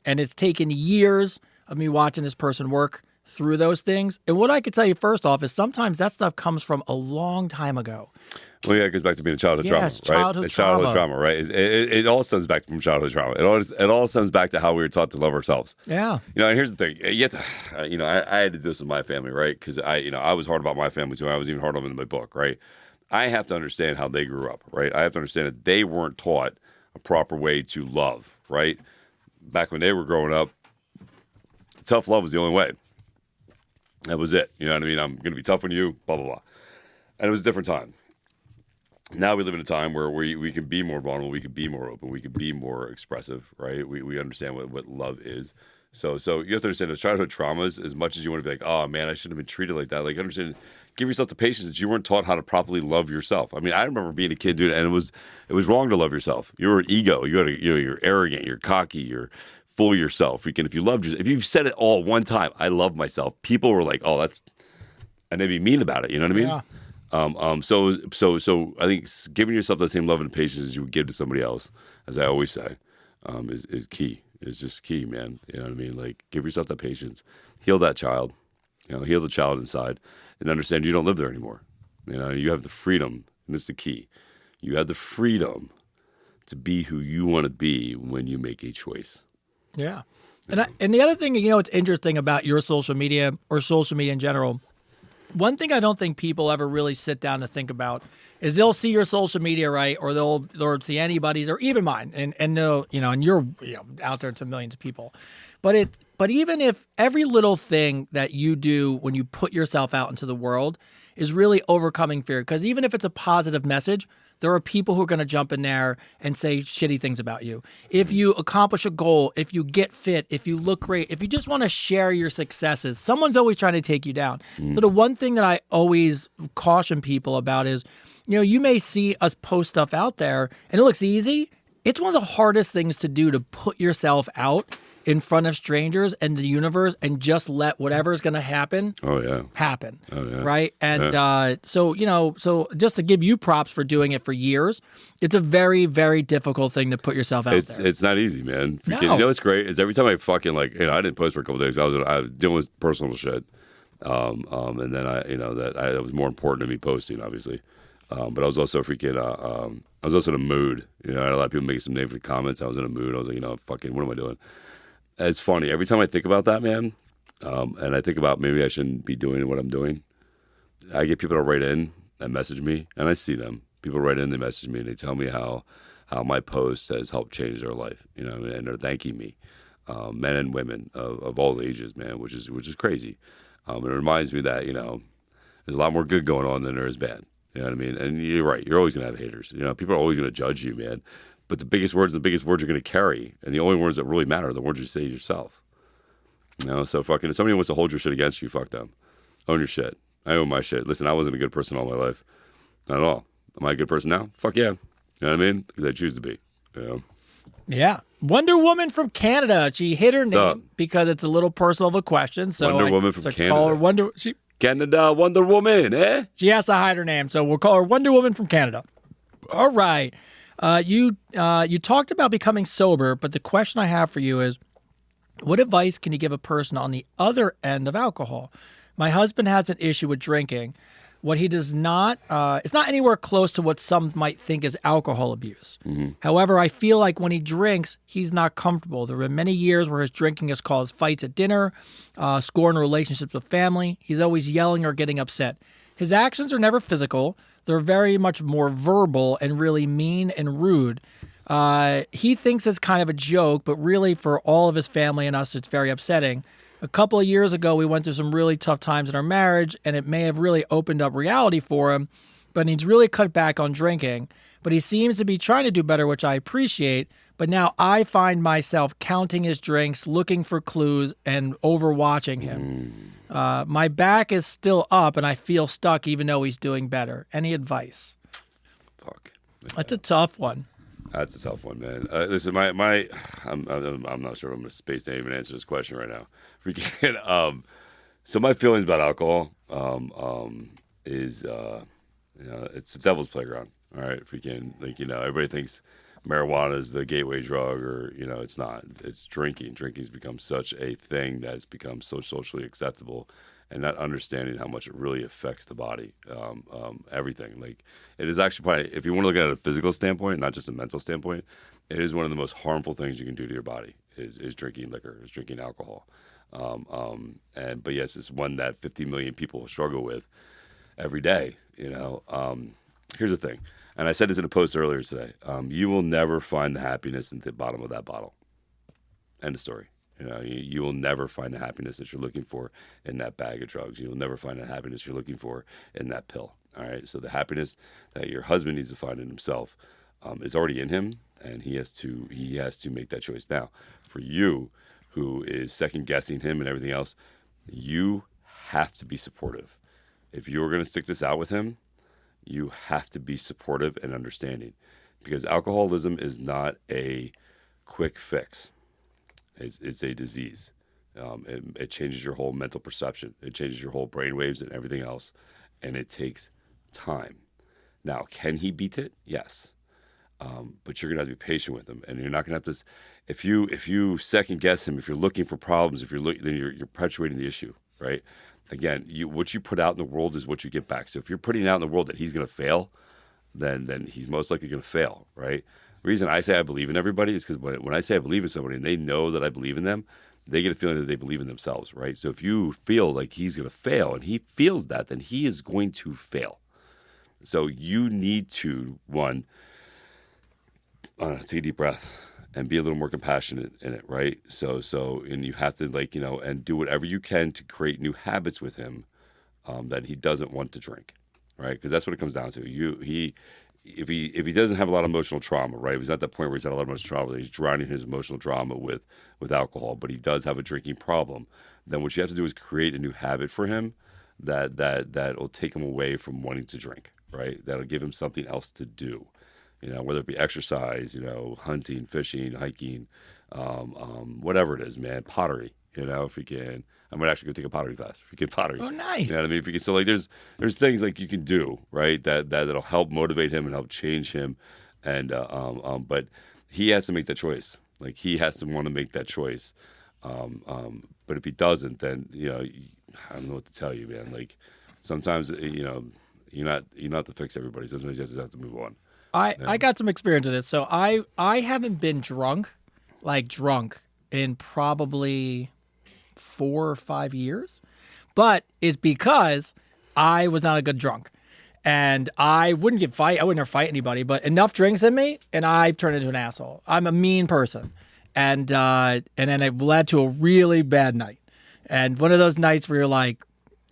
And it's taken years of me watching this person work through those things. And what I could tell you first off is sometimes that stuff comes from a long time ago. Well, yeah, it goes back to being a childhood trauma, right? Childhood trauma, right? It all stems back from childhood trauma. It all stems back to how we were taught to love ourselves. Yeah. And here's the thing. You have to, I had to do this with my family, right? Because I was hard about my family too. I was even hard on them in my book, right? I have to understand how they grew up, right? I have to understand that they weren't taught a proper way to love, right? Back when they were growing up, tough love was the only way. That was it. You know what I mean? I'm going to be tough on you, blah, blah, blah. And it was a different time. Now we live in a time where we can be more vulnerable, we can be more open, we can be more expressive, right? We understand what love is. So you have to understand those childhood traumas, as much as you want to be like, oh man, I shouldn't have been treated like that. Like, understand, give yourself the patience that you weren't taught how to properly love yourself. I mean, I remember being a kid, dude, and it was wrong to love yourself. You were an ego. You're arrogant, you're cocky, you're full of yourself. If you loved yourself, if you've said it all one time, I love myself, people were like, oh, that's, and they'd be mean about it. You know what I mean? Yeah. So I think giving yourself the same love and patience as you would give to somebody else, as I always say, is key. It's just key, man. You know what I mean? Like, give yourself that patience, heal that child, Heal the child inside and understand you don't live there anymore. You have the freedom, and this is the key. You have the freedom to be who you want to be when you make a choice. Yeah. And the other thing, it's interesting about your social media or social media in general. One thing I don't think people ever really sit down to think about is they'll see your social media, right? Or they'll see anybody's or even mine. And they'll, and you're out there to millions of people. But even if every little thing that you do when you put yourself out into the world is really overcoming fear, because even if it's a positive message, there are people who are going to jump in there and say shitty things about you. If you accomplish a goal, if you get fit, if you look great, if you just want to share your successes, someone's always trying to take you down. So the one thing that I always caution people about is, you may see us post stuff out there and it looks easy. It's one of the hardest things to do, to put yourself out in front of strangers and the universe and just let whatever's going to happen happen. Right. And so just to give you props for doing it for years, it's a very, very difficult thing to put yourself out there. It's not easy, man. No. You know what's great is every time I fucking I didn't post for a couple days. I was dealing with personal shit. And then that was more important to me posting, obviously. But I was also freaking, I was also in a mood. I had a lot of people making some negative comments. I was in a mood. I was like, fucking, what am I doing? And it's funny. Every time I think about that, man, and I think about maybe I shouldn't be doing what I'm doing, I get people to write in and message me, and I see them. People write in, they message me, and they tell me how my post has helped change their life, and they're thanking me, men and women of all ages, man, which is crazy. It reminds me that, there's a lot more good going on than there is bad. You know what I mean? And you're right. You're always going to have haters. People are always going to judge you, man. But the biggest words you're going to carry, and the only words that really matter are the words you say yourself. So fucking, if somebody wants to hold your shit against you, fuck them. Own your shit. I own my shit. Listen, I wasn't a good person all my life. Not at all. Am I a good person now? Fuck yeah. You know what I mean? Because I choose to be. Yeah. Wonder Woman from Canada. She hit her name up? because it's a little personal of a question. So Wonder Woman from Canada. Call her Canada Wonder Woman, eh? She has to hide her name, so we'll call her Wonder Woman from Canada. All right. You talked about becoming sober, but the question I have for you is, what advice can you give a person on the other end of alcohol? My husband has an issue with drinking. What he does not, it's not anywhere close to what some might think is alcohol abuse. Mm-hmm. However, I feel like when he drinks, he's not comfortable. There have been many years where his drinking has caused fights at dinner, scoring relationships with family. He's always yelling or getting upset. His actions are never physical. They're very much more verbal and really mean and rude. He thinks it's kind of a joke, but really for all of his family and us, it's very upsetting. A couple of years ago, we went through some really tough times in our marriage, and it may have really opened up reality for him, but he's really cut back on drinking. But he seems to be trying to do better, which I appreciate. But now I find myself counting his drinks, looking for clues, and overwatching him. My back is still up, and I feel stuck even though he's doing better. Any advice? Fuck. That's a tough one. That's a tough one, man. Listen, I'm not sure if I'm going to space to even answer this question right now. Freaking, so my feelings about alcohol is it's the devil's playground. All right, freaking, everybody thinks marijuana is the gateway drug, or it's not. It's drinking. Drinking's become such a thing that it's become so socially acceptable, and not understanding how much it really affects the body, everything. Like, it is actually probably, if you want to look at it at a physical standpoint, not just a mental standpoint, it is one of the most harmful things you can do to your body is drinking liquor, is drinking alcohol. But yes, it's one that 50 million people struggle with every day. Here's the thing, and I said this in a post earlier today. You will never find the happiness at the bottom of that bottle. End of story. You will never find the happiness that you're looking for in that bag of drugs. You'll never find the happiness you're looking for in that pill. All right. So the happiness that your husband needs to find in himself is already in him, and he has to make that choice. Now, for you, who is second guessing him and everything else, you have to be supportive. If you're going to stick this out with him, you have to be supportive and understanding, because alcoholism is not a quick fix. It's a disease. It changes your whole mental perception. It changes your whole brain waves and everything else, and it takes time. Now, can he beat it? Yes. But you're gonna have to be patient with him, and you're not gonna have to. If you second guess him, if you're looking for problems, then you're perpetuating the issue, right? again, what you put out in the world is what you get back. So if you're putting out in the world that he's going to fail, then he's most likely going to fail, right? The reason I say I believe in everybody is because when I say I believe in somebody and they know that I believe in them, they get a feeling that they believe in themselves, right? So if you feel like he's going to fail and he feels that, then he is going to fail. So you need to, one, take a deep breath and be a little more compassionate in it, right? So, and you have to and do whatever you can to create new habits with him that he doesn't want to drink, right? Because that's what it comes down to. If he doesn't have a lot of emotional trauma, right? If he's at that point where he's had a lot of emotional trauma, he's drowning his emotional trauma with alcohol, but he does have a drinking problem, then what you have to do is create a new habit for him that will take him away from wanting to drink, right? That'll give him something else to do. Whether it be exercise, hunting, fishing, hiking, whatever it is, man, pottery, if you can. I'm gonna actually go take a pottery class. If you get pottery, Oh, nice. You know what I mean? If you can, so there's things like you can do, right? That'll help motivate him and help change him, and but he has to make that choice. Like he has to want to make that choice. But if he doesn't, then I don't know what to tell you, man. Like sometimes you're not to fix everybody. Sometimes you just have to move on. I got some experience with this. So I haven't been drunk in probably 4 or 5 years, but it's because I was not a good drunk, and I wouldn't ever fight anybody, but enough drinks in me and I turned into an asshole. I'm a mean person, and then it led to a really bad night, and one of those nights where you're like,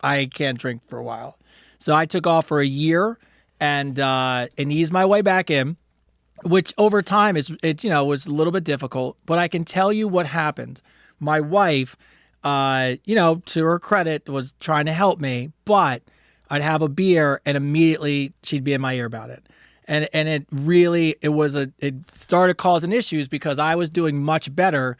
I can't drink for a while. So I took off for a year and eased my way back in, which over time was a little bit difficult, but I can tell you what happened. My wife, to her credit, was trying to help me, but I'd have a beer and immediately she'd be in my ear about it. And it started causing issues because I was doing much better.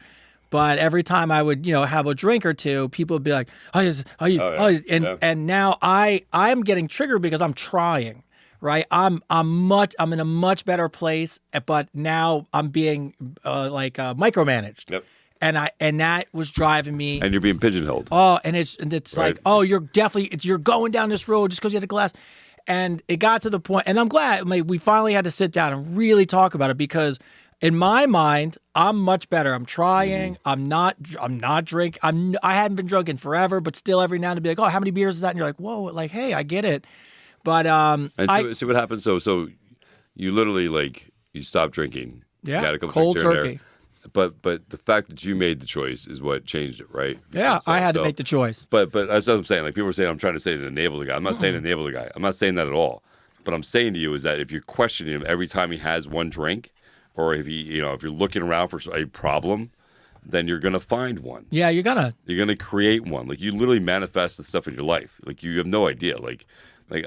But every time I would, have a drink or two, people would be like, and now I'm getting triggered because I'm trying, right? I'm in a much better place, but now I'm being micromanaged. Yep. And that was driving me. And you're being pigeonholed. Oh, and it's Right. like, oh, you're going down this road just because you had a glass. And it got to the point, and I'm glad we finally had to sit down and really talk about it, because in my mind, I'm much better. I'm trying. I'm not drinking. I hadn't been drunk in forever, but still every now and then be like, oh, how many beers is that? And you're like, whoa, like, hey, I get it. But see what happened. So you literally you stopped drinking. Yeah, You had a couple cold drinks here and turkey. there. But the fact that you made the choice is what changed it, right? Yeah, I had to make the choice. But that's what I'm saying. Like people are saying, I'm trying to say to enable the guy. I'm not saying enable the guy. I'm not saying that at all. But I'm saying to you is that if you're questioning him every time he has one drink, or if if you're looking around for a problem, then you're gonna find one. Yeah, you're gonna create one. Like you literally manifest the stuff in your life. Like you have no idea. Like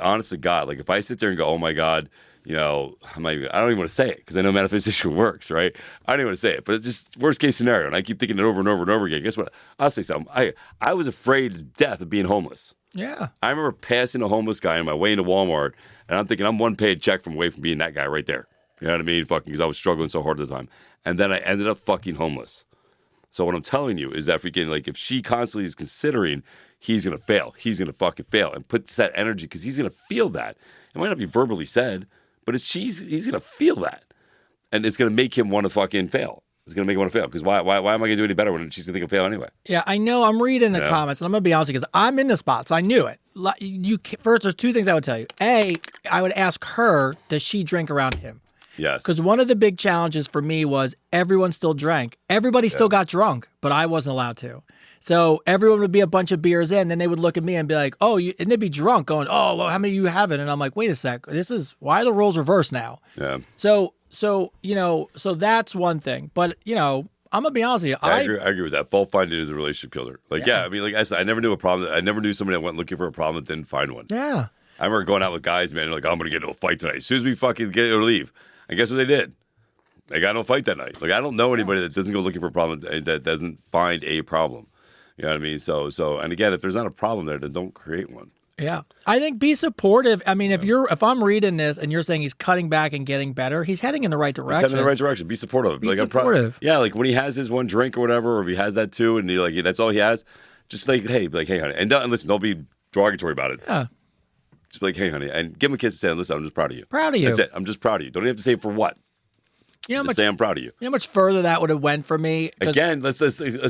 honest to God, like if I sit there and go, oh my God, I don't even want to say it because I know manifestation works, right? I don't even want to say it, but it's just worst case scenario, and I keep thinking it over and over and over again. Guess what? I'll say something. I was afraid to death of being homeless. Yeah. I remember passing a homeless guy on my way into Walmart, and I'm thinking I'm one paid check from away from being that guy right there. You know what I mean? Fucking, because I was struggling so hard at the time. And then I ended up fucking homeless. So what I'm telling you is that freaking, if she constantly is considering he's going to fail, he's going to fucking fail, and puts that energy, because he's going to feel that. It might not be verbally said, but he's going to feel that. And it's going to make him want to fucking fail. It's going to make him want to fail. Because why am I going to do any better when she's going to think I'll fail anyway? Yeah, I know. I'm reading the comments, and I'm going to be honest, because I'm in the spots. I knew it. First, there's two things I would tell you. A, I would ask her, does she drink around him? Yes. Because one of the big challenges for me was everyone still drank. Everybody still got drunk, but I wasn't allowed to. So everyone would be a bunch of beers in, then they would look at me and be like, oh, and they'd be drunk going, oh, well, how many you have it? And I'm like, wait a sec. Why are the roles reversed now? Yeah. So that's one thing. But, I'm going to be honest with you. I agree with that. Fault finding is a relationship killer. I mean, like I said, I never knew a problem. I never knew somebody that went looking for a problem that didn't find one. Yeah. I remember going out with guys, man, like, I'm going to get into a fight tonight. As soon as we fucking get or leave. And guess what they did? They got no fight that night. Like, I don't know anybody that doesn't go looking for a problem, that doesn't find a problem. You know what I mean? So, and again, if there's not a problem there, then don't create one. Yeah. I think be supportive. I mean, if I'm reading this and you're saying he's cutting back and getting better, he's heading in the right direction. He's heading in the right direction. Be supportive. Be supportive. Like when he has his one drink or whatever, or if he has that too, and that's all he has, Just like, hey, honey. And listen, don't be derogatory about it. Yeah. Just be like, hey, honey. And give him a kiss and say, listen, I'm just proud of you. Proud of you. That's it. I'm just proud of you. Don't even have to say for what. You know how Just much, say I'm proud of you. you know how much further that would have went for me? 'Cause- Again, let's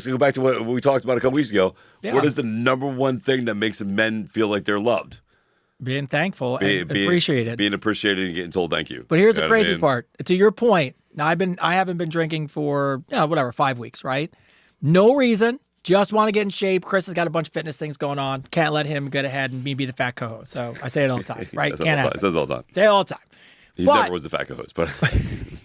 go back to what we talked about a couple weeks ago. Yeah. What is the number one thing that makes men feel like they're loved? Being thankful and appreciated. Being appreciated and getting told thank you. But here's You the know what I crazy mean? part. To your point, now I haven't been drinking for 5 weeks, right? No reason. Just want to get in shape. Chris has got a bunch of fitness things going on. Can't let him get ahead and me be the fat co-host. So I say it all the time, right? Says it all Can't the have time. Says it all the time. Say it all the time. He But- never was the fat co-host, but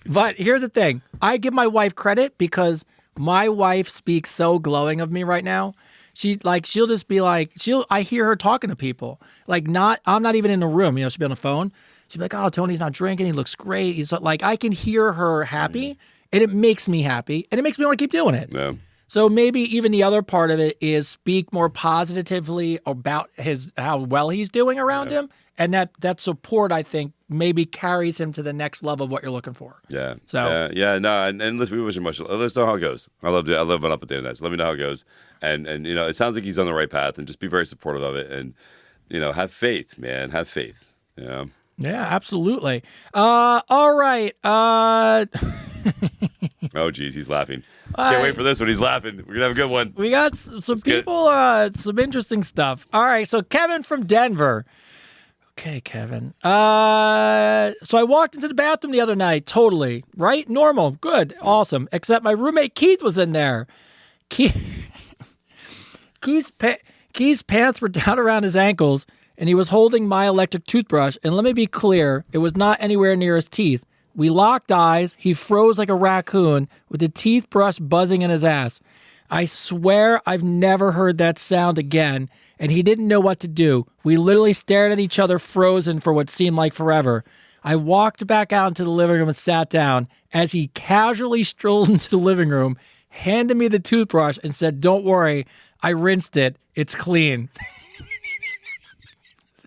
But here's the thing. I give my wife credit because my wife speaks so glowing of me right now. She'll just be like, I hear her talking to people. Like I'm not even in the room, she'll be on the phone. She'll be like, oh, Tony's not drinking. He looks great. He's like, I can hear her happy and it makes me happy and it makes me want to keep doing it. yeah. So maybe even the other part of it is speak more positively about how well he's doing around him. And that support, I think, maybe carries him to the next level of what you're looking for. Yeah. So- no, and listen, we wish him much. Let's know how it goes. I love it up at the end of that. So let me know how it goes. And it sounds like he's on the right path, and just be very supportive of it. And have faith, man. Have faith. Yeah. Yeah, absolutely. All right. Oh, geez, he's laughing. Can't wait for this one. He's laughing. We're gonna have a good one. We got some get- people, some interesting stuff. All right, so Kevin from Denver. Okay, Kevin. So I walked into the bathroom the other night. Totally. Right? Normal. Good. Awesome. Except my roommate Keith was in there. Keith's pants were down around his ankles, and he was holding my electric toothbrush. And let me be clear, it was not anywhere near his teeth. We locked eyes. He froze like a raccoon with the teeth brush buzzing in his ass. I swear I've never heard that sound again, and he didn't know what to do. We literally stared at each other frozen for what seemed like forever. I walked back out into the living room and sat down as he casually strolled into the living room, handed me the toothbrush, and said, "Don't worry, I rinsed it. It's clean."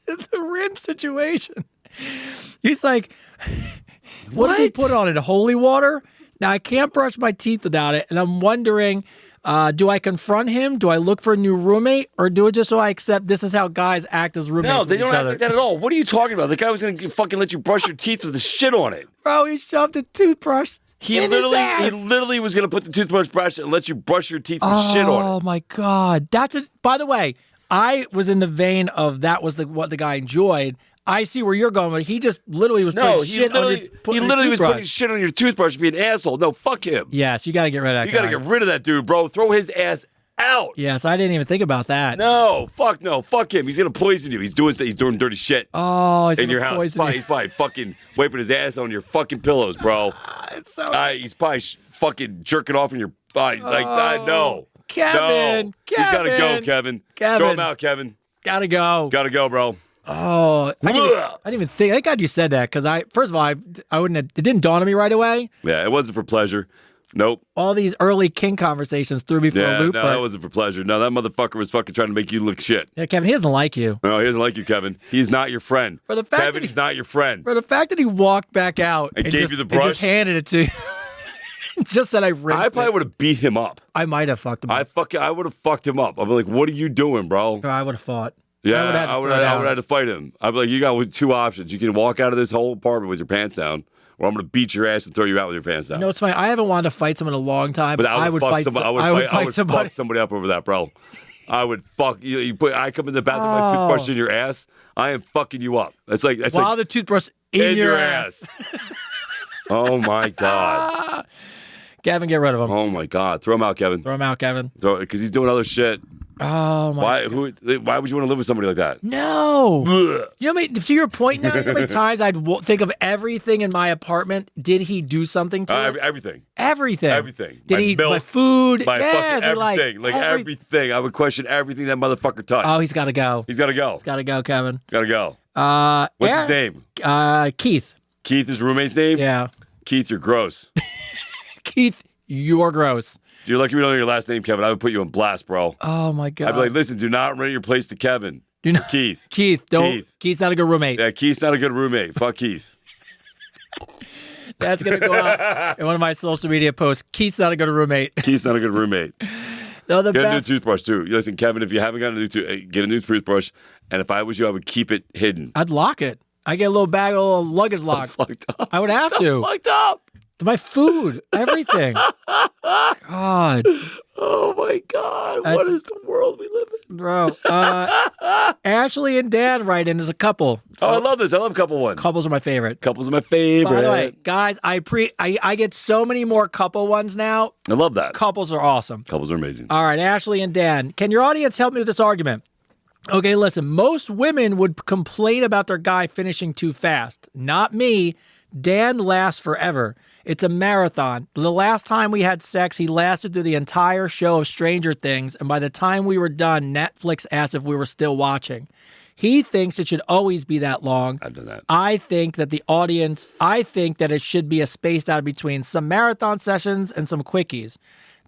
The rinse situation. He's like, what did he put on it? Holy water? Now, I can't brush my teeth without it, and I'm wondering, do I confront him? Do I look for a new roommate? Or do it just so I accept this is how guys act as roommates No, they with don't each act other? like that at all. What are you talking about? The guy was gonna fucking let you brush your teeth with the shit on it. Bro, he shoved a toothbrush He in his ass. literally was gonna put the toothbrush brush and let you brush your teeth with shit on it. Oh, my God. By the way, I was in the vein of that was what the guy enjoyed. I see where you're going, but he just literally was No, putting shit on your he literally was toothbrush. putting shit on your toothbrush to be an asshole. No, fuck him. Yes, you got to get rid of that You guy. gotta get rid of that dude, bro. Throw his ass out. Yes, I didn't even think about that. No, fuck him. He's gonna poison you. He's doing dirty shit Oh, he's in your gonna house. poison you. He's probably fucking wiping his ass on your fucking pillows, bro. It's so He's probably fucking jerking off in your no. Kevin, No. He's gotta go, Kevin. Kevin. Kevin. Throw him out, Kevin. gotta go. Gotta go, bro. Oh, I didn't even think. Thank God you said that because first of all, I wouldn't. It didn't dawn on me right away. Yeah, it wasn't for pleasure. Nope. All these early King conversations threw me for a Yeah, loop. no, but- that wasn't for pleasure. No, that motherfucker was fucking trying to make you look shit. yeah, Kevin, he doesn't like you. No, he doesn't like you, Kevin. He's not your friend. For the fact Kevin, that he's not your friend. For the fact that he walked back out And gave just, you the and brush? just handed it to you, just said I rinsed I probably it. would have beat him up. I might have fucked him. I would have fucked him up. I'd be like, what are you doing, bro? I would have fought. Yeah, I I would would have have had to fight him. I'd be like, you got two options. You can walk out of this whole apartment with your pants down, or I'm going to beat your ass and throw you out with your pants down. No, it's fine. I haven't wanted to fight someone in a long time, but I would fight somebody. I would fight somebody. fuck somebody up over that, bro. I would fuck you. I come in the bathroom, my toothbrush in your ass. I am fucking you up. That's like While the toothbrush in your ass. Oh my god. Kevin, get rid of him. Oh my god. Throw him out, Kevin. Throw him out, Kevin. Because he's doing other shit. Oh my. Why would you want to live with somebody like that? No. Ugh. You know, to your point now, you know how many times I'd think of everything in my apartment. Did he do something to it? Everything. Everything. Everything. Did My he? milk, My food. My yes, fucking everything. Like everything. I would question everything that motherfucker touched. Oh, he's got to go. He's got to go. Got to go, Kevin. Got to go. What's his Aaron? name? Keith. Keith is roommate's name? Yeah. Keith, you're gross. Keith, you're gross. You're lucky we don't know your last name, Kevin. I would put you on blast, bro. Oh my God. I'd be like, listen, do not rent your place to Kevin. Do not- Keith. Keith, don't. Keith's not a good roommate. Yeah, Keith's not a good roommate. Fuck Keith. That's gonna go out in one of my social media posts. Keith's not a good roommate. Keith's not a good roommate. They're the Get a new best. toothbrush too. Listen, Kevin, if you haven't got a new get a new toothbrush. And if I was you, I would keep it hidden. I'd lock it. I get a little bag, a little luggage lock. Fucked up. I would have So to. fucked up. My food, everything. God, Oh my God. What That's- is the world we live in? bro. Ashley and Dan write in as a couple. Oh, I love this. I love couple ones. Couples are my favorite. Couples are my favorite. By the way, guys, I get so many more couple ones now. I love that. Couples are awesome. Couples are amazing. All right, Ashley and Dan, can your audience help me with this argument? Okay, listen, most women would complain about their guy finishing too fast. Not me. Dan lasts forever. It's a marathon. The last time we had sex, he lasted through the entire show of Stranger Things, and by the time we were done, Netflix asked if we were still watching. He thinks it should always be that long. I've done that. I think that it should be a spaced out between some marathon sessions and some quickies.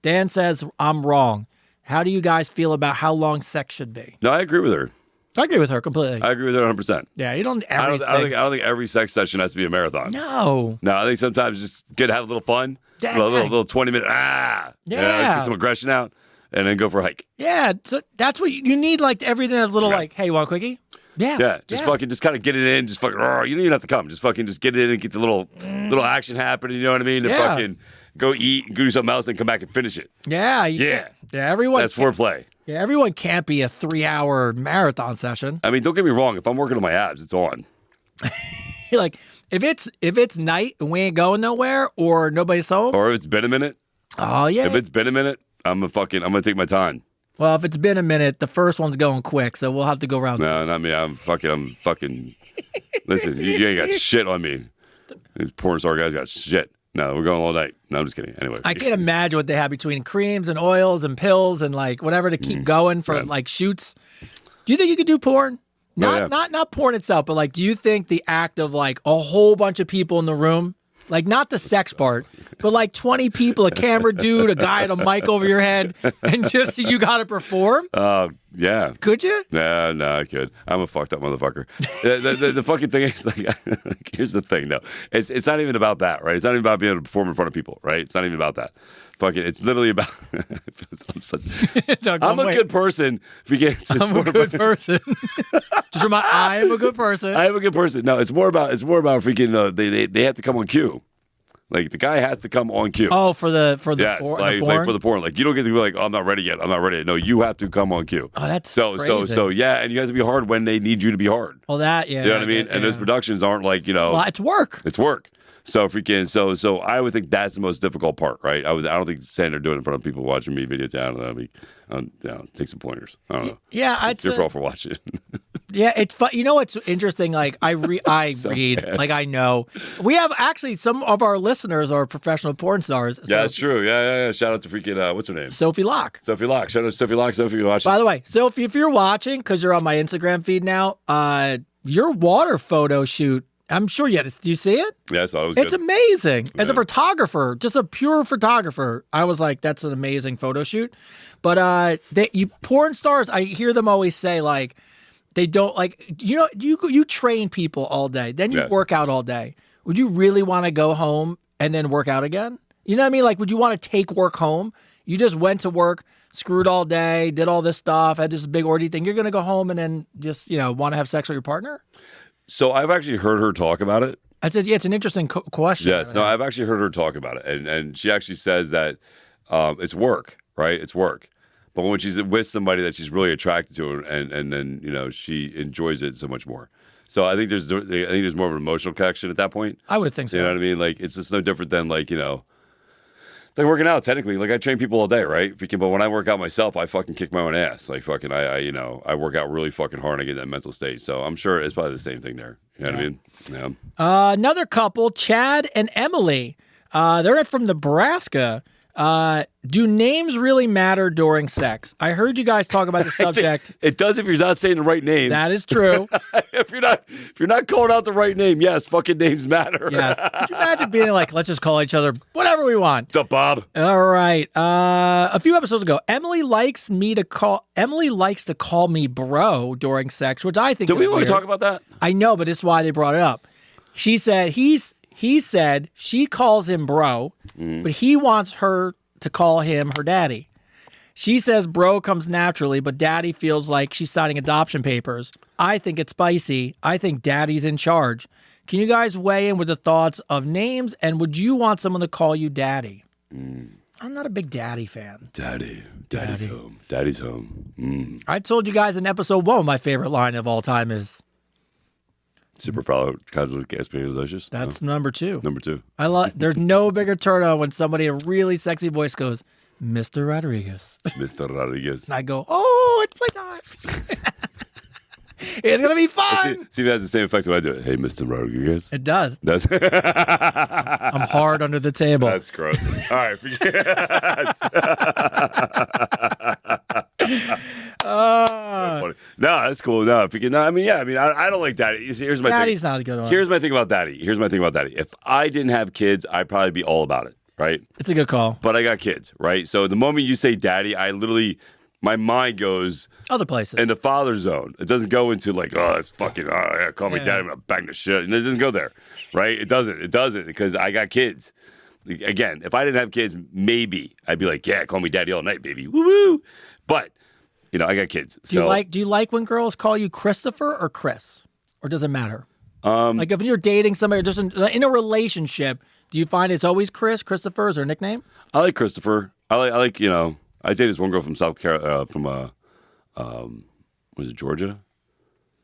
Dan says I'm wrong. How do you guys feel about how long sex should be? No, I agree with her. I agree with her completely. I agree with her 100%. Yeah, you don't I ever don't think every sex session has to be a marathon. No. No, I think sometimes just good to have a little fun. Yeah. A little 20-minute, let's Yeah. get some aggression out, and then go for a hike. Yeah, so that's what you need, like everything that's little like, hey, you want a quickie? Yeah. Yeah, just kind of get it in. Just fucking, you don't even have to come. Just fucking just get it in and get the little action happening. You know what I mean? And Yeah. fucking go eat and go do something else and come back and finish it. Yeah. Everyone. That's foreplay. Yeah, everyone can't be a 3-hour marathon session. I mean, don't get me wrong. If I'm working on my abs, it's on. You're like, if it's night and we ain't going nowhere or nobody's home. Or if it's been a minute. Oh yeah. If it's been a minute, I'm gonna take my time. Well, if it's been a minute, the first one's going quick, so we'll have to go around. No, not me. I'm fucking. Listen, you ain't got shit on me. These porn star guys got shit. No, we're going all night. No, I'm just kidding. Anyway, I can't imagine what they have between creams and oils and pills and like whatever to keep going for like shoots. Do you think you could do porn? Not porn itself, but like, do you think the act of like a whole bunch of people in the room, like not the sex part, but like 20 people, a camera dude, a guy at a mic over your head, and just you got to perform? Yeah. Could you? No, I could. I'm a fucked up motherfucker. the fucking thing is like, here's the thing though. It's not even about that, right? It's not even about being able to perform in front of people, right? It's not even about that. Fucking, it's literally about. I'm a good person. If you get, I'm a good person. Just remind, I am a good person. I am a good person. No, it's more about freaking. They have to come on cue. Like the guy has to come on cue. Oh, for the yes, porn? like for the porn. Like you don't get to be like, oh, I'm not ready yet. I'm not ready. No, you have to come on cue. Oh, that's so yeah, and you have to be hard when they need you to be hard. Well, that yeah. You know what I mean? Yeah. And those productions aren't like Well, it's work. It's work. So freaking so I would think that's the most difficult part, right? I don't think standing there doing it in front of people watching me videos. I don't know. Take some pointers. I don't know. Yeah, It's your fault for watching. Yeah, it's fun. You know what's interesting? Like I read, bad. like I know. We have actually some of our listeners are professional porn stars. So Yeah, that's true. Yeah. Shout out to freaking what's her name? Sophie Locke. Sophie Locke. Shout out to Sophie Locke. Sophie, you're watching. By the way, Sophie, if you're watching, because you're on my Instagram feed now, your water photo shoot. I'm sure you had it. Do you see it? Yeah, I saw it. Was It's good. amazing. As a Yeah. photographer, just a pure photographer, I was like, that's an amazing photo shoot. But porn stars, I hear them always say like, they don't like, you train people all day, then you Yes. work out all day. Would you really want to go home and then work out again? You know what I mean? Like, would you want to take work home? You just went to work, screwed all day, did all this stuff, had this big orgy thing. You're going to go home and then just, want to have sex with your partner? So I've actually heard her talk about it. I said, yeah, it's an interesting question. Yes. No, I've actually heard her talk about it, and she actually says that it's work, right? It's work. But when she's with somebody that she's really attracted to, and then she enjoys it so much more. So I think there's more of an emotional connection at that point. I would think so. You know what I mean? Like it's just no different than like working out. Technically, like I train people all day, right? But when I work out myself, I fucking kick my own ass. Like fucking, I work out really fucking hard and I get in that mental state. So I'm sure it's probably the same thing there. You know what I mean? Yeah. Another couple, Chad and Emily. They're from Nebraska. Do names really matter during sex? I heard you guys talk about the subject. It does if you're not saying the right name. That is true. if you're not calling out the right name, yes, fucking names matter. Yes. Could you imagine being like, let's just call each other whatever we want? What's up, Bob? All right. A few episodes ago, Emily likes to call me bro during sex, which I think Did is we want weird. to talk about that? I know, but it's why they brought it up. She said he said she calls him bro, but he wants her to call him her daddy. She says bro comes naturally, but daddy feels like she's signing adoption papers. I think it's spicy. I think daddy's in charge. Can you guys weigh in with the thoughts of names, and would you want someone to call you daddy? I'm not a big daddy fan. Daddy's home. Daddy's home. I told you guys in episode 1 my favorite line of all time is. Super follow delicious. That's number 2. Number 2. I love. There's no bigger turn on when somebody in a really sexy voice goes, Mr. Rodriguez. Mr. Rodriguez. And I go, oh, it's playtime. It's going to be fun. See if it has the same effect when I do it. Hey, Mr. Rodriguez. It does. Does. I'm hard under the table. That's gross. All right. So funny. No, that's cool. No, I don't like daddy. Here's my Daddy's thing. not a good one. Here's my thing about daddy. If I didn't have kids, I'd probably be all about it, right? It's a good call. But I got kids, right? So the moment you say daddy, my mind goes Other places. in the father zone. It doesn't go into like, oh, it's fucking, yeah, call me daddy, I'm gonna bang the shit. And it doesn't go there, right? It doesn't because I got kids. Again, if I didn't have kids, maybe I'd be like, yeah, call me daddy all night, baby. Woo woo. But I got kids. Do you like when girls call you Christopher or Chris, or does it matter? Like if you're dating somebody, or just in a relationship, do you find it's always Christopher is her nickname? I like Christopher. I like I dated this one girl from South Carolina, was it Georgia?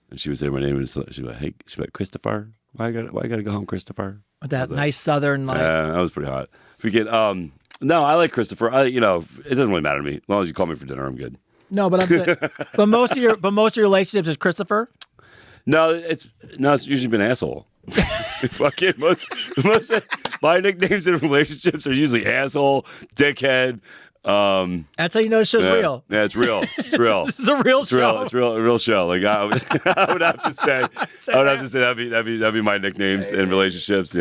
And she would say my name, and she'd be like, hey, Christopher, why I gotta go home, Christopher? With that nice southern like. Yeah, that was pretty hot. No, I like Christopher. It doesn't really matter to me as long as you call me for dinner, I'm good. No, but but most of your relationships is Christopher. No, it's usually been asshole. Fucking most my nicknames in relationships are usually asshole, dickhead. That's how you know the show's real. Yeah, it's real. It's real. It's a real show. It's a real show. Like I would have to say, that'd be my nicknames in relationships.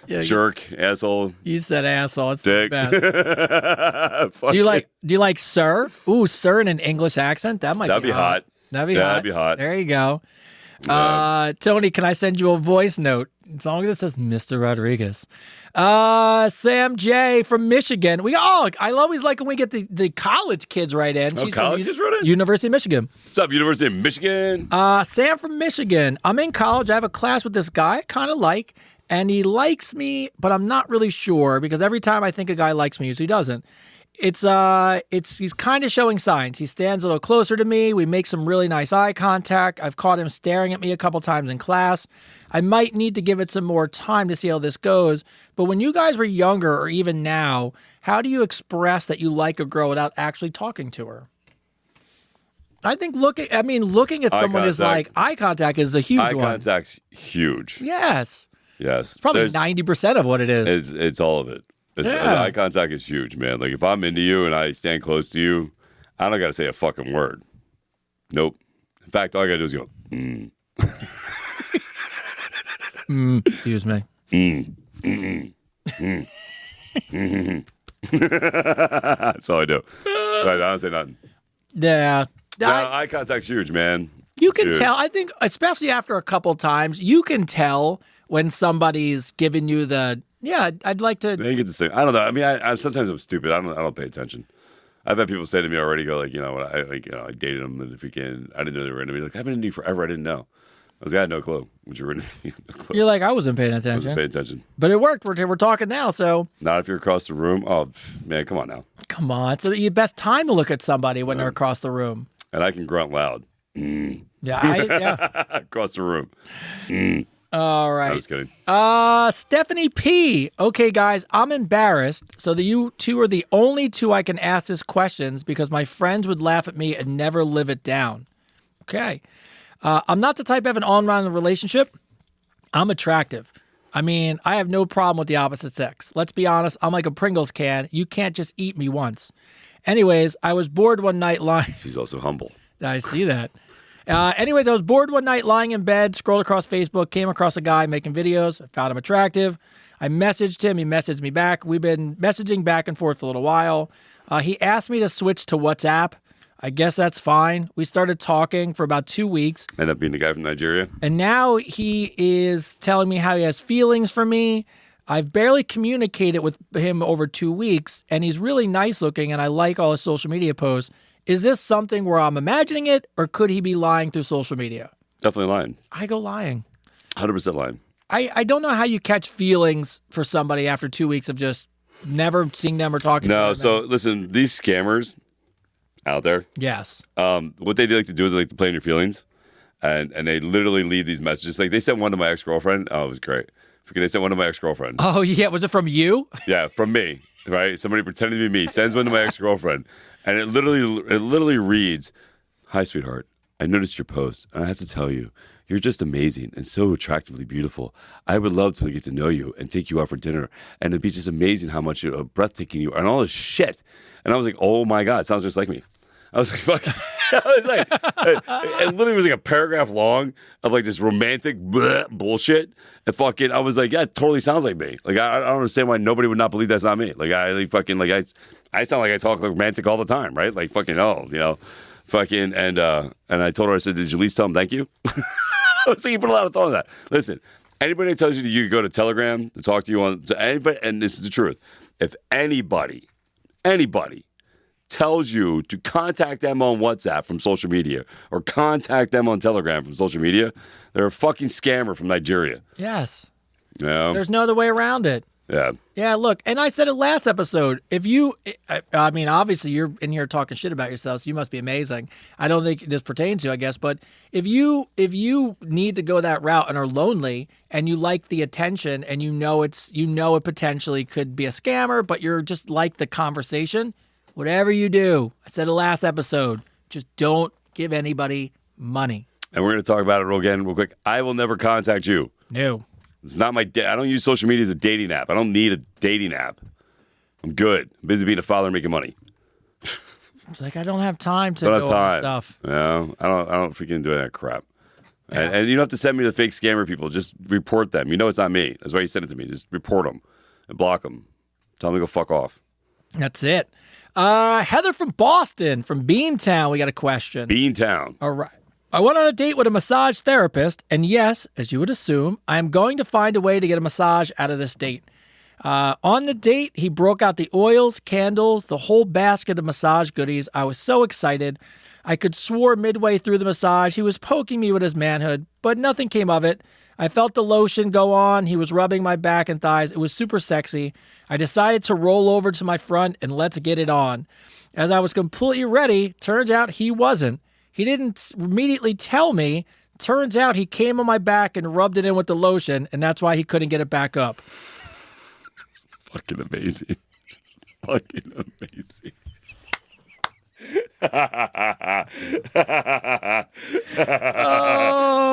Jerk, asshole. You said asshole. It's dick. The best. Do you like sir? Ooh, sir in an English accent. That'd be hot. That'd be hot. There you go. Yeah. Tony, can I send you a voice note? As long as it says Mr. Rodriguez. Sam J from Michigan. I always like when we get the college kids right in. She's college kids right in? University of Michigan. What's up, University of Michigan? Sam from Michigan. I'm in college. I have a class with this guy I kind of like, and he likes me, but I'm not really sure because every time I think a guy likes me, he usually doesn't. He's kind of showing signs. He stands a little closer to me. We make some really nice eye contact. I've caught him staring at me a couple times in class. I might need to give it some more time to see how this goes. But when you guys were younger or even now, how do you express that you like a girl without actually talking to her? I think looking at someone is like eye contact is a huge one. Eye contact's huge. Yes. Yes. It's probably 90% of what it is. It's all of it. Eye contact is huge, man. Like if I'm into you and I stand close to you, I don't got to say a fucking word. Nope. In fact, all I got to do is go, Excuse me. That's all I do. I don't say nothing. Yeah. Eye contact's huge, man. You can tell. I think, especially after a couple times, you can tell when somebody's giving you the. Yeah, I'd like to. They get the same. I don't know. I mean, I sometimes I'm stupid. I don't pay attention. I've had people say to me already, go like, when I dated them, and if you can, I didn't know they were into me. Like I've been into you forever. I didn't know. I had no clue what you were into. No clue. You're like I wasn't paying attention. I wasn't paying attention. But it worked. We're talking now, so. Not if you're across the room. Oh man, come on now. Come on, it's the best time to look at somebody when they're across the room. And I can grunt loud. Yeah. Across the room. All right. I was kidding. Stephanie P. Okay, guys, I'm embarrassed. So you two are the only two I can ask this questions because my friends would laugh at me and never live it down. Okay. I'm not the type to have an on-round relationship. I'm attractive. I mean, I have no problem with the opposite sex. Let's be honest. I'm like a Pringles can. You can't just eat me once. Anyways, I was bored one night lying. She's also humble. I see that. Anyways, I was bored one night lying in bed, scrolled across Facebook, came across a guy making videos. I found him attractive. I messaged him. He messaged me back. We've been messaging back and forth for a little while. He asked me to switch to WhatsApp. I guess that's fine. We started talking for about 2 weeks. Ended up being the guy from Nigeria. And now he is telling me how he has feelings for me. I've barely communicated with him over 2 weeks, and he's really nice looking, and I like all his social media posts. Is this something where I'm imagining it, or could he be lying through social media? Definitely lying. I go lying. 100% lying. I don't know how you catch feelings for somebody after 2 weeks of just never seeing them or talking to them. No, so listen, these scammers out there, Yes. what they like to do is they like to play in your feelings, and they literally leave these messages. Like they sent one to my ex-girlfriend. Oh, it was great. They sent one to my ex-girlfriend. Oh, yeah. Was it from you? Yeah, from me, right? Somebody pretending to be me sends one to my ex-girlfriend, and it literally reads, "Hi, sweetheart. I noticed your post, and I have to tell you, you're just amazing and so attractively beautiful. I would love to get to know you and take you out for dinner, and it'd be just amazing how much breathtaking you are," and all this shit. And I was like, "Oh my God, it sounds just like me." I was like, "Fuck." I was like, it literally was like a paragraph long of like this romantic bullshit. And fucking, I was like, "Yeah, it totally sounds like me." Like, I don't understand why nobody would not believe that's not me. Like, I sound like I talk romantic all the time, right? Like, fucking, fucking, and I told her, I said, "Did you at least tell him thank you?" I was like, you put a lot of thought on that. Listen, anybody that tells you that you go to Telegram to talk to you on, to anybody, and this is the truth, if anybody tells you to contact them on WhatsApp from social media or contact them on Telegram from social media, they're a fucking scammer from Nigeria. Yes. You know? There's no other way around it. Yeah. Yeah, look, and I said it last episode. If you, I mean, obviously you're in here talking shit about yourself, so you must be amazing. I don't think this pertains to you, I guess, but if you need to go that route and are lonely and you like the attention and you know it potentially could be a scammer, but you're just like the conversation, whatever you do, I said it last episode, just don't give anybody money. And we're going to talk about it again real quick. I will never contact you. No. It's not my I don't use social media as a dating app. I don't need a dating app. I'm good. I'm busy being a father and making money. It's like I don't have time to Don't go have all time. this stuff. No, I don't freaking do that crap. Yeah. And you don't have to send me the fake scammer people. Just report them. You know it's not me. That's why you send it to me. Just report them and block them. Tell them to go fuck off. That's it. Heather from Boston, from Beantown, we got a question. Beantown. All right. I went on a date with a massage therapist, and yes, as you would assume, I am going to find a way to get a massage out of this date. On the date, he broke out the oils, candles, the whole basket of massage goodies. I was so excited. I could swear midway through the massage he was poking me with his manhood, but nothing came of it. I felt the lotion go on. He was rubbing my back and thighs. It was super sexy. I decided to roll over to my front and let's get it on. As I was completely ready, turns out he wasn't. He didn't immediately tell me. Turns out he came on my back and rubbed it in with the lotion, and that's why he couldn't get it back up. Fucking amazing. Fucking amazing. Oh,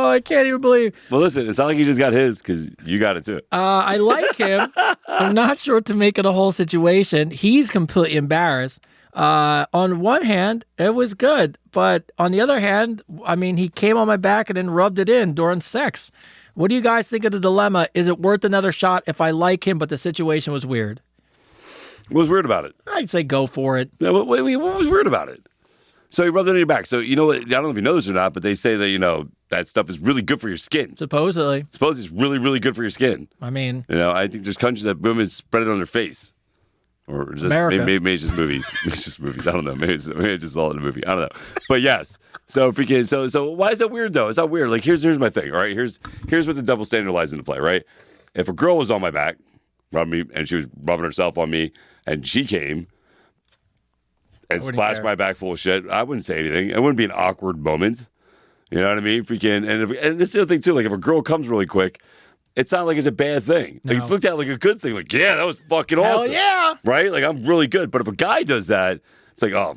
I can't even believe. Well, listen, it's not like you just got his because you got it too. I like him. I'm not sure what to make of the whole situation. He's completely embarrassed. On one hand, it was good, but on the other hand, I mean, he came on my back and then rubbed it in during sex. What do you guys think of the dilemma? Is it worth another shot if I like him, but the situation was weird? What was weird about it? I'd say go for it. What was weird about it? So he rubbed it on your back. So, you know what? I don't know if you know this or not, but they say that, that stuff is really good for your skin. Supposedly. Supposedly it's really, really good for your skin. I mean. I think there's countries that women spread it on their face. Or just, America. maybe it's just movies. Maybe it's just movies. I don't know. Maybe I just saw it in a movie. I don't know. But yes. So why is that weird though? It's not weird. Like here's my thing. All right. Here's what the double standard lies into play. Right. If a girl was on my back, rubbing me, and she was rubbing herself on me, and she came and splashed care. my back full of shit, I wouldn't say anything. It wouldn't be an awkward moment. You know what I mean? And this is the other thing too. Like if a girl comes really quick, it's not like it's a bad thing. Like it's looked at like a good thing. Like, yeah, that was fucking awesome. Hell yeah. Right? Like I'm really good. But if a guy does that, it's like, oh,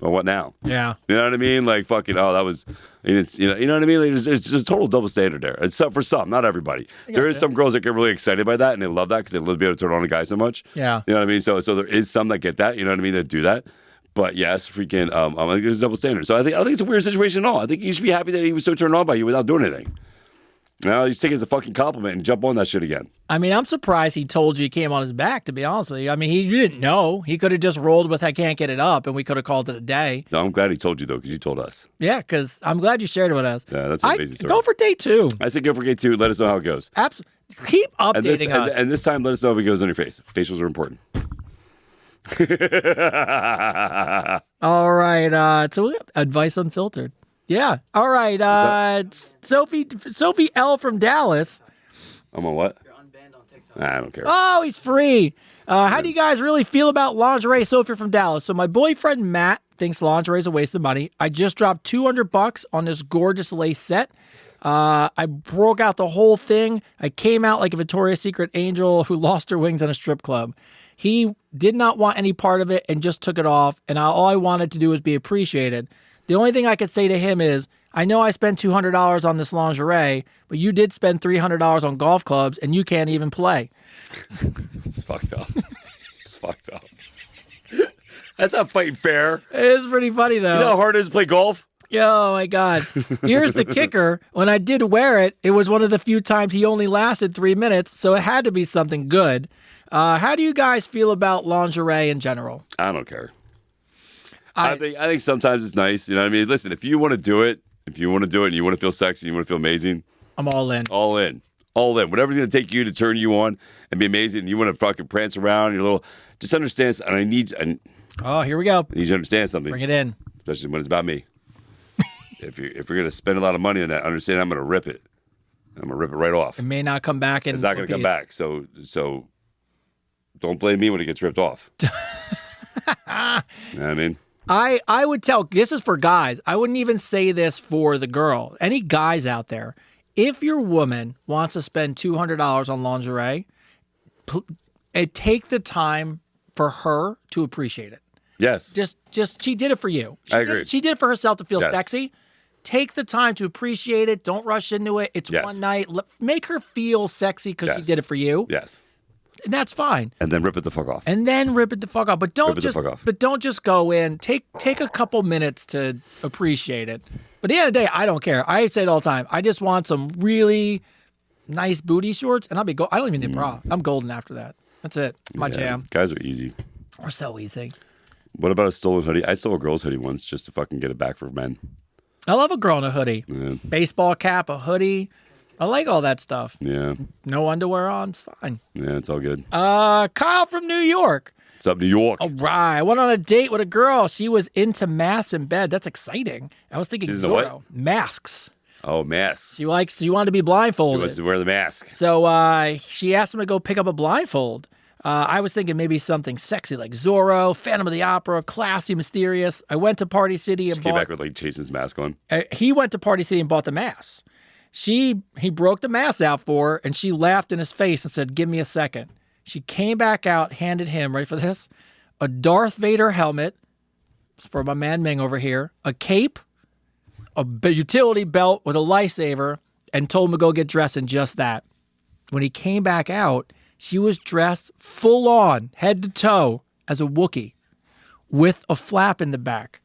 well, what now? Yeah. You know what I mean? Like fucking, oh, that was, it's, you know what I mean? Like, it's just a total double standard there. It's for some, not everybody. There is some girls that get really excited by that and they love that because they love to be able to turn on a guy so much. Yeah. You know what I mean? So there is some that get that. You know what I mean? That do that. But yes, freaking, I think there's a double standard. So I think it's a weird situation at all. I think you should be happy that he was so turned on by you without doing anything. No, you take it as a fucking compliment and jump on that shit again. I mean, I'm surprised he told you he came on his back, to be honest with you. I mean, you didn't know. He could have just rolled with I can't get it up, and we could have called it a day. No, I'm glad he told you, though, because you told us. Yeah, because I'm glad you shared it with us. Yeah, that's an amazing story. Go for day 2. I said go for day 2. Let us know how it goes. Absolutely. Keep updating us. And this time, let us know if it goes on your face. Facials are important. All right. So we got Advice Unfiltered. Yeah. All right. Sophie L from Dallas. I'm on what? You're unbanned on TikTok. Nah, I don't care. Oh, he's free. How do you guys really feel about lingerie? Sophie from Dallas. So my boyfriend Matt thinks lingerie is a waste of money. I just dropped $200 on this gorgeous lace set. I broke out the whole thing. I came out like a Victoria's Secret angel who lost her wings in a strip club. He did not want any part of it and just took it off. And all I wanted to do was be appreciated. The only thing I could say to him is, I know I spent $200 on this lingerie, but you did spend $300 on golf clubs and you can't even play. It's fucked up. It's fucked up. That's not fighting fair. It is pretty funny though. You know how hard it is to play golf? Oh my God. Here's the kicker. When I did wear it, it was one of the few times he only lasted 3 minutes, so it had to be something good. How do you guys feel about lingerie in general? I don't care. I think sometimes it's nice. You know what I mean? Listen, if you want to do it, and you want to feel sexy, you want to feel amazing, I'm all in. all in. All in. Whatever's going to take you to turn you on and be amazing, and you want to fucking prance around, just understand, and I need you to understand something. Bring it in. Especially when it's about me. If you're going to spend a lot of money on that, understand I'm going to rip it. I'm going to rip it right off. It may not come back. It's not going to come back. So don't blame me when it gets ripped off. You know what I mean? I would tell, this is for guys. I wouldn't even say this for the girl. Any guys out there, if your woman wants to spend $200 on lingerie, take the time for her to appreciate it. Yes. Just she did it for you. I agree. She did it for herself to feel Yes. sexy. Take the time to appreciate it. Don't rush into it. It's Yes. one night. Make her feel sexy because she Yes. did it for you. Yes. And that's fine. And then rip it the fuck off. And then rip it the fuck off. But don't Rip it the just fuck off. but don't just go in. Take a couple minutes to appreciate it. But at the end of the day, I don't care. I say it all the time. I just want some really nice booty shorts, and I don't even need a bra. I'm golden after that. That's it. It's my jam. Guys are easy. We're so easy. What about a stolen hoodie? I stole a girl's hoodie once just to fucking get it back for men. I love a girl in a hoodie. Yeah. Baseball cap, a hoodie. I like all that stuff. Yeah. No underwear on, it's fine. Yeah, it's all good. Kyle from New York. What's up, New York? All right. I went on a date with a girl. She was into masks in bed. That's exciting. I was thinking She's into what? Zorro. Masks. Oh, masks. She wanted to be She blindfolded. wants to wear the mask. So she asked him to go pick up a blindfold. I was thinking maybe something sexy like Zorro, Phantom of the Opera, classy, mysterious. I went to Party City and She came bought. back with like Jason's mask on. He went to Party City and bought the mask. He broke the mask out for her, and she laughed in his face and said, "Give me a second." She came back out, handed him, ready for this, a Darth Vader helmet. It's for my man Ming over here. A cape, a utility belt with a lightsaber, and told him to go get dressed in just that. When he came back out, she was dressed full on, head to toe, as a Wookiee, with a flap in the back.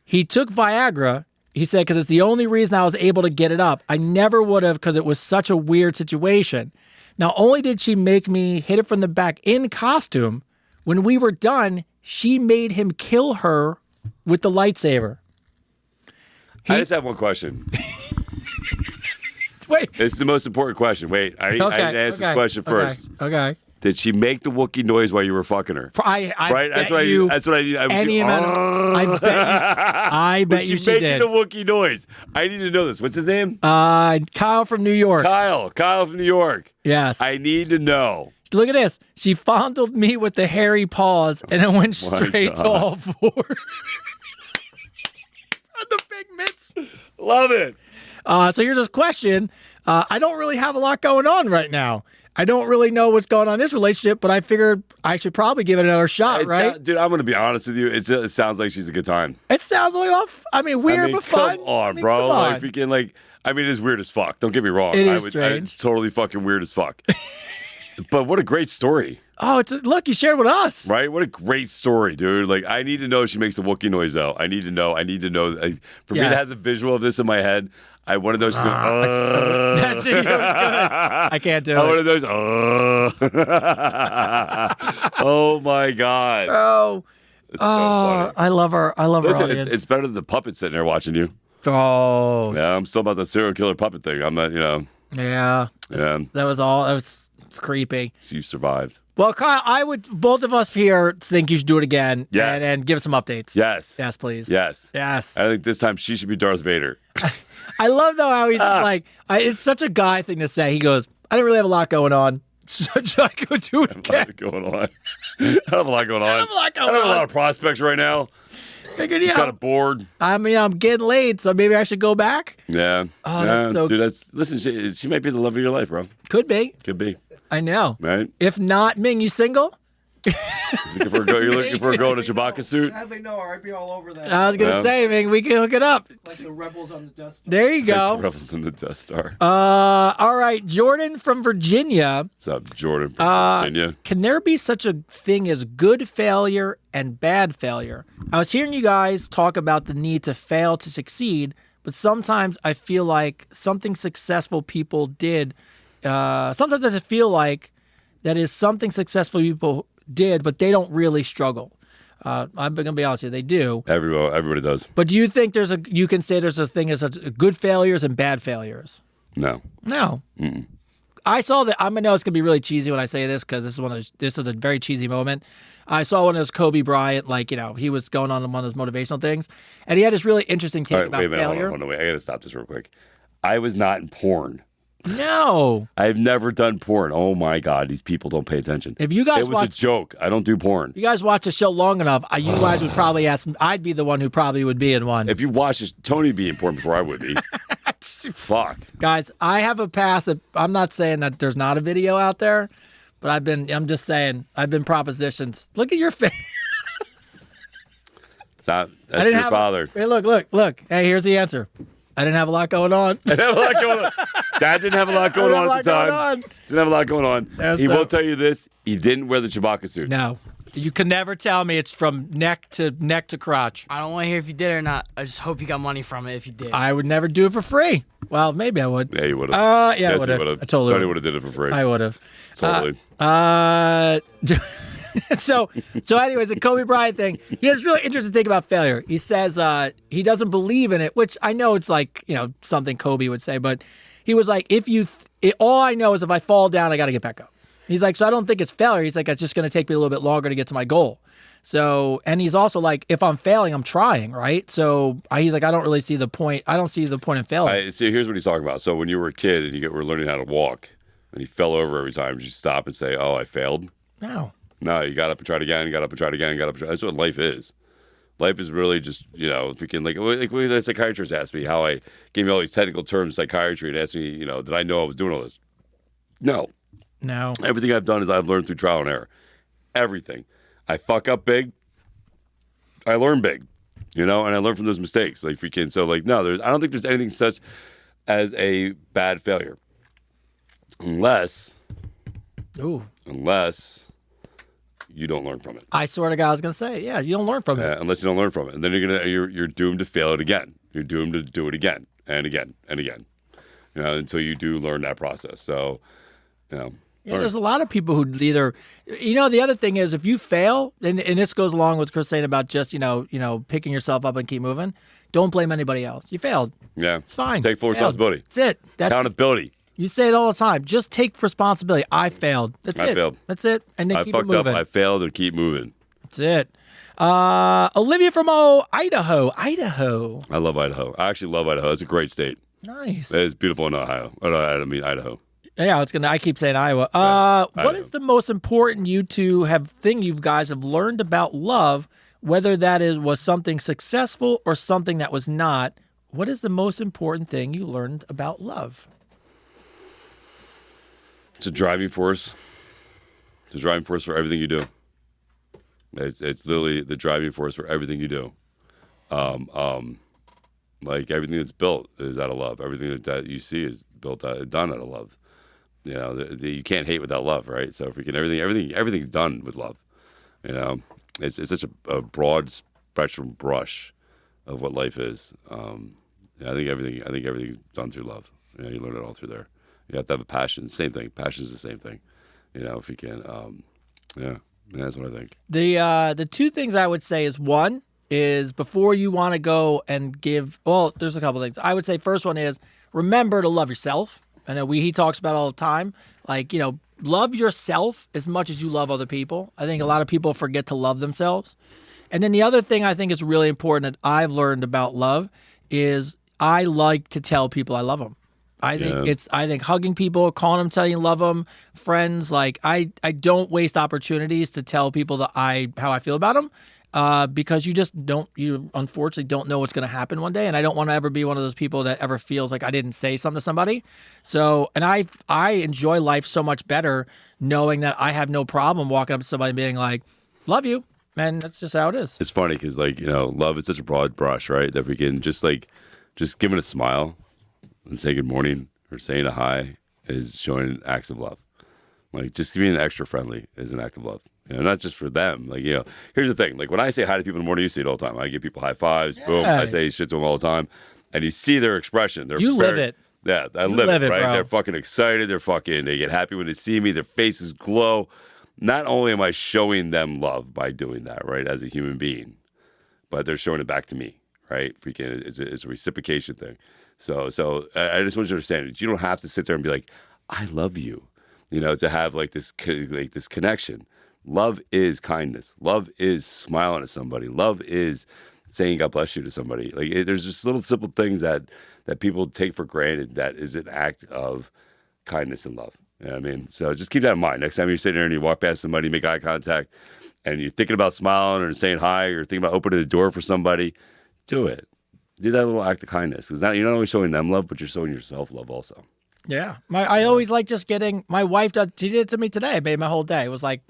He took Viagra, he said, because it's the only reason I was able to get it up. I never would have because it was such a weird situation. Not only did she make me hit it from the back in costume, when we were done, she made him kill her with the lightsaber. I just have one question. Wait. This is the most important question. Wait, I need to ask this question first. Okay. Did she make the Wookiee noise while you were fucking her? I Right? bet you That's what I need. any amount of, I bet you Was she she making did. the Wookiee noise? I need to know this. What's his name? Kyle from New York. Kyle from New York. Yes. I need to know. Look at this. She fondled me with the hairy paws, and it went straight to all four. The big mitts. Love it. So here's this question. I don't really have a lot going on right now. I don't really know what's going on in this relationship, but I figured I should probably give it another shot, right? Dude, I'm going to be honest with you. It sounds like she's a good time. It sounds like weird but fun. Come on, bro. Come on. Like, freaking, it is weird as fuck. Don't get me wrong. It is strange. It's totally fucking weird as fuck. But what a great story. Oh, look, you shared with us. Right? What a great story, dude. Like, I need to know she makes the Wookiee noise, though. I need to know. For me to have the visual of this in my head, I wanted those. That's it. It was good. I can't do I it. wanted those. Oh my god. Oh, It's so funny. I love our Listen, audience. it's better than the puppet sitting there watching you. Oh, Yeah, I'm still about the serial killer puppet thing. I'm not, yeah. yeah. That was creepy. You survived. Well, Kyle, I would both of us here think you should do it again. Yes. And give us some updates. Yes. Yes, please. Yes. Yes. I think this time she should be Darth Vader. I love though how he's just like it's such a guy thing to say. He goes, I didn't really have a lot going on. So should I go do it A again? lot going on. I have a lot going on. I have a lot going I have a on. lot of prospects right now. Figured, Kind of bored. I mean, I'm getting late, so maybe I should go back. Yeah. Oh, yeah. that's so- Dude, listen, she might be the love of your life, bro. Could be. Could be. I know. Right? If not, Ming, you single? You're looking for a girl in a Chewbacca suit? Sadly, no. I'd be all over that. I was gonna Yeah. say, Ming, we can hook it up. Like the rebels on the Death Star. There you go. Rebels in the Death Star. All right, Jordan from Virginia. What's up, Jordan from Virginia? Can there be such a thing as good failure and bad failure? I was hearing you guys talk about the need to fail to succeed, but sometimes I feel like something successful people did. Sometimes I just feel like that is something successful people did, but they don't really struggle. I'm gonna be honest with you, they do. Everybody does. But do you think you can say there's a thing as good failures and bad failures? No. No. I saw that. I'm gonna know it's gonna be really cheesy when I say this because this is a very cheesy moment. I saw one of those Kobe Bryant, he was going on one of those motivational things, and he had this really interesting take All right, about wait a minute. failure. Hold on, wait. I gotta stop this real quick. I was not in porn. No. I've never done porn. Oh my god, these people don't pay attention. If you guys it was watch, a joke. I don't do porn. you guys watch the show long enough, you guys would probably ask. I'd be the one who probably would be in one. If you watch this, Tony be in porn before I would be. Fuck. Guys, I have a pass. I'm not saying that there's not a video out there, but I'm just saying I've been propositioned. Look at your face. That's your father. Hey, look. Hey, here's the answer. I didn't have a lot going on. Didn't have a lot going on. Dad didn't have a lot going on at the time. Didn't have a lot going on. He will tell you this. He didn't wear the Chewbacca suit. No. You can never tell me it's from neck to crotch. I don't want to hear if you did or not. I just hope you got money from it if you did. I would never do it for free. Well, maybe I would. Yeah, you would have. Yeah, Yes, I you would would have. have. I totally Tony would. would have did it for free. I would have. Totally. So anyways, the Kobe Bryant thing, he has really interesting thing about failure. He says he doesn't believe in it, which I know it's like, something Kobe would say, but he was like, all I know is if I fall down, I got to get back up. He's like, so I don't think it's failure. He's like, it's just going to take me a little bit longer to get to my goal. So, and he's also like, if I'm failing, I'm trying, right? So he's like, I don't really see the point. I don't see the point in failing. See, here's what he's talking about. So when you were a kid and you were learning how to walk and you fell over every time, did you stop and say, oh, I failed? No, you got up and tried again, got up and tried again, got up and tried. That's what life is. Life is really just, if we can, like the psychiatrist asked me how I gave me all these technical terms in psychiatry and asked me, did I know I was doing all this? No. Everything I've done is I've learned through trial and error. Everything. I fuck up big. I learn big, and I learn from those mistakes. Like freaking, so like, no, I don't think there's anything such as a bad failure. Unless you don't learn from it. I swear to God, I was going to say, yeah, you don't learn from it. Unless you don't learn from it. And then you're doomed to fail it again. You're doomed to do it again and again and again, until you do learn that process. So, Yeah, there's a lot of people who either, the other thing is if you fail, and this goes along with Chris saying about just, picking yourself up and keep moving, don't blame anybody else. You failed. Yeah. It's fine. Take full responsibility. That's it. Accountability. You say it all the time. Just take responsibility. I failed. That's it. I failed. That's it. And then I keep it fucked moving. up. I failed and keep moving. That's it. Olivia from Idaho. Idaho. I love Idaho. I actually love Idaho. It's a great state. Nice. It is beautiful in Ohio. Idaho. Yeah, I keep saying Iowa. What is the most important thing you guys have learned about love, whether that was something successful or something that was not? What is the most important thing you learned about love? It's a driving force. It's a driving force for everything you do. It's literally the driving force for everything you do. Like everything that's built is out of love. Everything that you see is done out of love. You can't hate without love, right? So freaking everything's done with love. It's such a broad spectrum brush of what life is. Yeah, I think everything's done through love. You learn it all through there. You have to have a passion. Same thing. Passion is the same thing. If you can, yeah, that's what I think. The two things I would say is one is before you want to go and give. Well, there's a couple things. I would say first one is remember to love yourself. I know he talks about it all the time. Like love yourself as much as you love other people. I think a lot of people forget to love themselves. And then the other thing I think is really important that I've learned about love is I like to tell people I love them. I think hugging people, calling them, telling you love them, friends. Like I don't waste opportunities to tell people that how I feel about them, because you unfortunately don't know what's going to happen one day, and I don't want to ever be one of those people that ever feels like I didn't say something to somebody. So, and I enjoy life so much better knowing that I have no problem walking up to somebody and being like, "Love you," and that's just how it is. It's funny because love is such a broad brush, right? That we can just giving a smile and saying good morning or saying a hi is showing acts of love. Like just being extra friendly is an act of love. Not just for them. Here's the thing. Like when I say hi to people in the morning, you see it all the time. I give people high fives, boom. I say shit to them all the time. And you see their expression. Live it. Yeah, I live it, right? Bro. They're fucking excited. They get happy when they see me. Their faces glow. Not only am I showing them love by doing that, right, as a human being, but they're showing it back to me, right? It's a reciprocation thing. So I just want you to understand it. You don't have to sit there and be like, I love you, to have this connection. Love is kindness. Love is smiling at somebody. Love is saying God bless you to somebody. There's just little simple things that people take for granted that is an act of kindness and love. You know what I mean? So just keep that in mind. Next time you're sitting there and you walk past somebody, make eye contact, and you're thinking about smiling or saying hi or thinking about opening the door for somebody, do it. Do that little act of kindness. Because you're not only showing them love, but you're showing yourself love also. Yeah. I always like just getting, my wife she did it to me today. It made my whole day. It was like,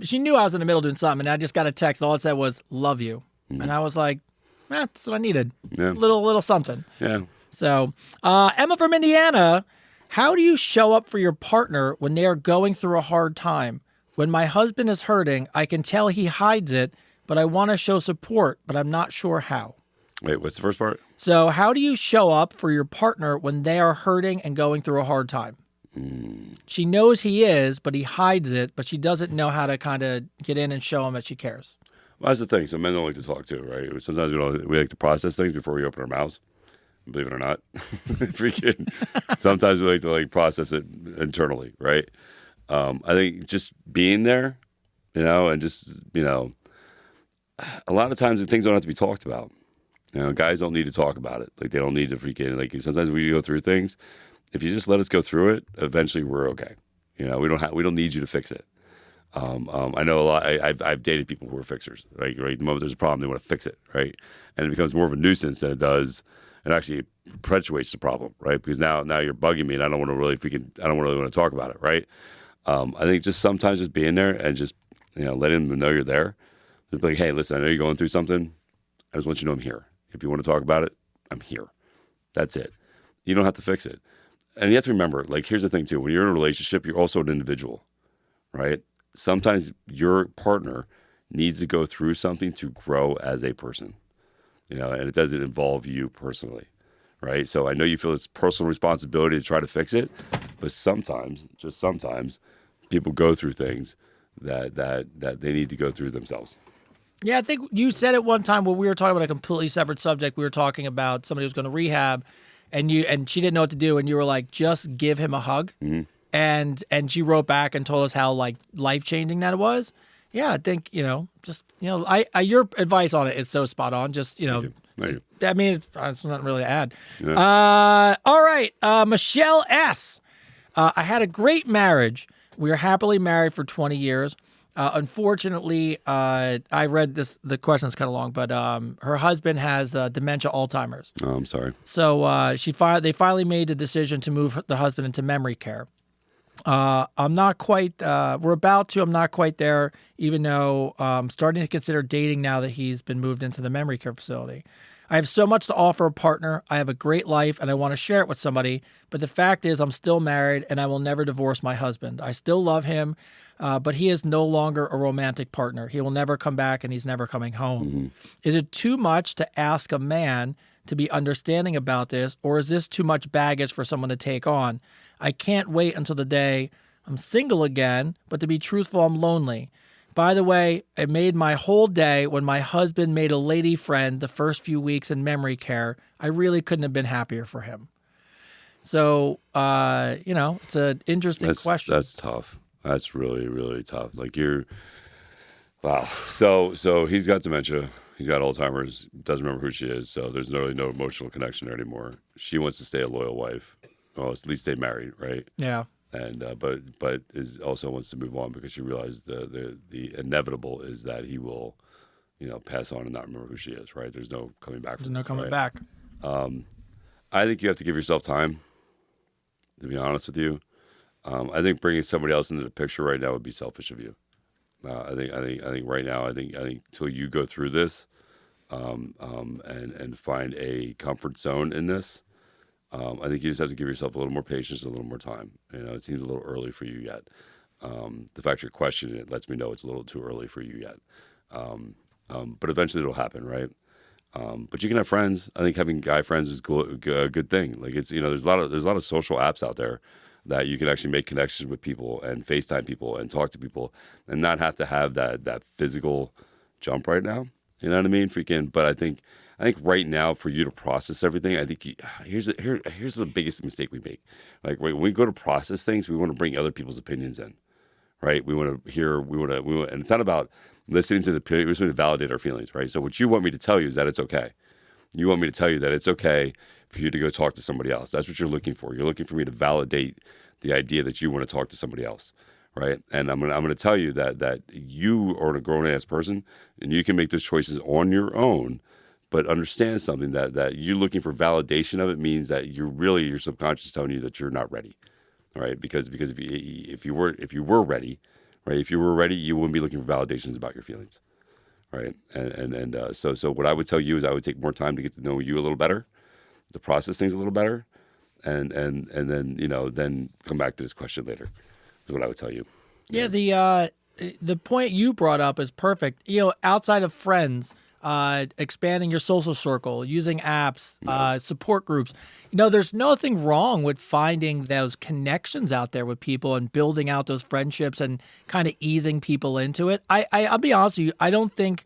she knew I was in the middle doing something, and I just got a text. All it said was, love you. Mm-hmm. And I was like, that's what I needed. Yeah. Little something. Yeah. So, Emma from Indiana, how do you show up for your partner when they are going through a hard time? When my husband is hurting, I can tell he hides it, but I want to show support, but I'm not sure how. Wait, what's the first part? So how do you show up for your partner when they are hurting and going through a hard time? She knows he is, but he hides it, but she doesn't know how to kind of get in and show him that she cares. Well, that's the thing. So men don't like to talk too, right? Sometimes we like to process things before we open our mouths. Believe it or not. Sometimes we like to process it internally, right? I think just being there, and just, a lot of times things don't have to be talked about. Guys don't need to talk about it. They don't need to sometimes we go through things. If you just let us go through it, eventually we're okay. We don't need you to fix it. I know a lot. I've dated people who are fixers. Right? The moment there's a problem, they want to fix it. Right, and it becomes more of a nuisance than it does. It actually perpetuates the problem. Right, because now you're bugging me, and I don't really want to talk about it. Right. I think just sometimes just being there and just letting them know you're there. Just be like, hey, listen, I know you're going through something. I just want you to know I'm here. If you want to talk about it, I'm here. That's it. You don't have to fix it. And you have to remember, here's the thing too. When you're in a relationship, you're also an individual, right? Sometimes your partner needs to go through something to grow as a person, and it doesn't involve you personally, right? So I know you feel it's personal responsibility to try to fix it, but sometimes, just sometimes, people go through things that they need to go through themselves. Yeah, I think you said it one time when we were talking about a completely separate subject. We were talking about somebody who was going to rehab, and she didn't know what to do, and you were like, just give him a hug. Mm-hmm. And she wrote back and told us how life changing that it was. Yeah, I think your advice on it is so spot on. Just Thank you. I mean, it's not really to add. Yeah. All right, Michelle S. I had a great marriage. We were happily married for 20 years. Unfortunately, I read this. The question's kind of long, but her husband has dementia, Alzheimer's. Oh, I'm sorry. So they finally made the decision to move the husband into memory care. I'm not quite. We're about to. I'm not quite there. Even though I'm starting to consider dating now that he's been moved into the memory care facility. I have so much to offer a partner. I have a great life, and I want to share it with somebody. But the fact is, I'm still married, and I will never divorce my husband. I still love him, but he is no longer a romantic partner. He will never come back, and he's never coming home. Mm-hmm. Is it too much to ask a man to be understanding about this, or is this too much baggage for someone to take on? I can't wait until the day I'm single again, but to be truthful, I'm lonely. By the way, it made my whole day when my husband made a lady friend the first few weeks in memory care. I really couldn't have been happier for him. So, it's an interesting question. That's tough. That's really, really tough. Like wow. So he's got dementia. He's got Alzheimer's. Doesn't remember who she is. So there's really no emotional connection there anymore. She wants to stay a loyal wife. Well, at least stay married, right? Yeah. And but is also wants to move on because she realized the inevitable is that he will, pass on and not remember who she is, right? There's no coming back. There's no coming right? back. I think you have to give yourself time. To be honest with you, I think bringing somebody else into the picture right now would be selfish of you. I think right now, I think until you go through this, and find a comfort zone in this, I think you just have to give yourself a little more patience, a little more time. It seems a little early for you yet. The fact you're questioning it lets me know it's a little too early for you yet. But eventually it'll happen, right? But you can have friends. I think having guy friends is a good thing. Like there's a lot of social apps out there that you can actually make connections with people and FaceTime people and talk to people and not have to have that physical jump right now. You know what I mean? But I think right now for you to process everything, I think here's the biggest mistake we make. Like when we go to process things, we want to bring other people's opinions in, right? We want to hear, and it's not about listening to we just want to validate our feelings, right? So what you want me to tell you is that it's okay. You want me to tell you that it's okay for you to go talk to somebody else. That's what you're looking for. You're looking for me to validate the idea that you want to talk to somebody else, right? And I'm gonna tell you that you are a grown ass person and you can make those choices on your own. But understand something that you looking for validation of it means that your subconscious telling you that you're not ready, all right? Because if you were ready, right? If you were ready, you wouldn't be looking for validations about your feelings, right? So what I would tell you is I would take more time to get to know you a little better, to process things a little better, and then then come back to this question later. Is what I would tell you. Yeah, the point you brought up is perfect. Outside of friends, expanding your social circle, using apps, support groups. There's nothing wrong with finding those connections out there with people and building out those friendships and kind of easing people into it. I'll be honest with you, I don't think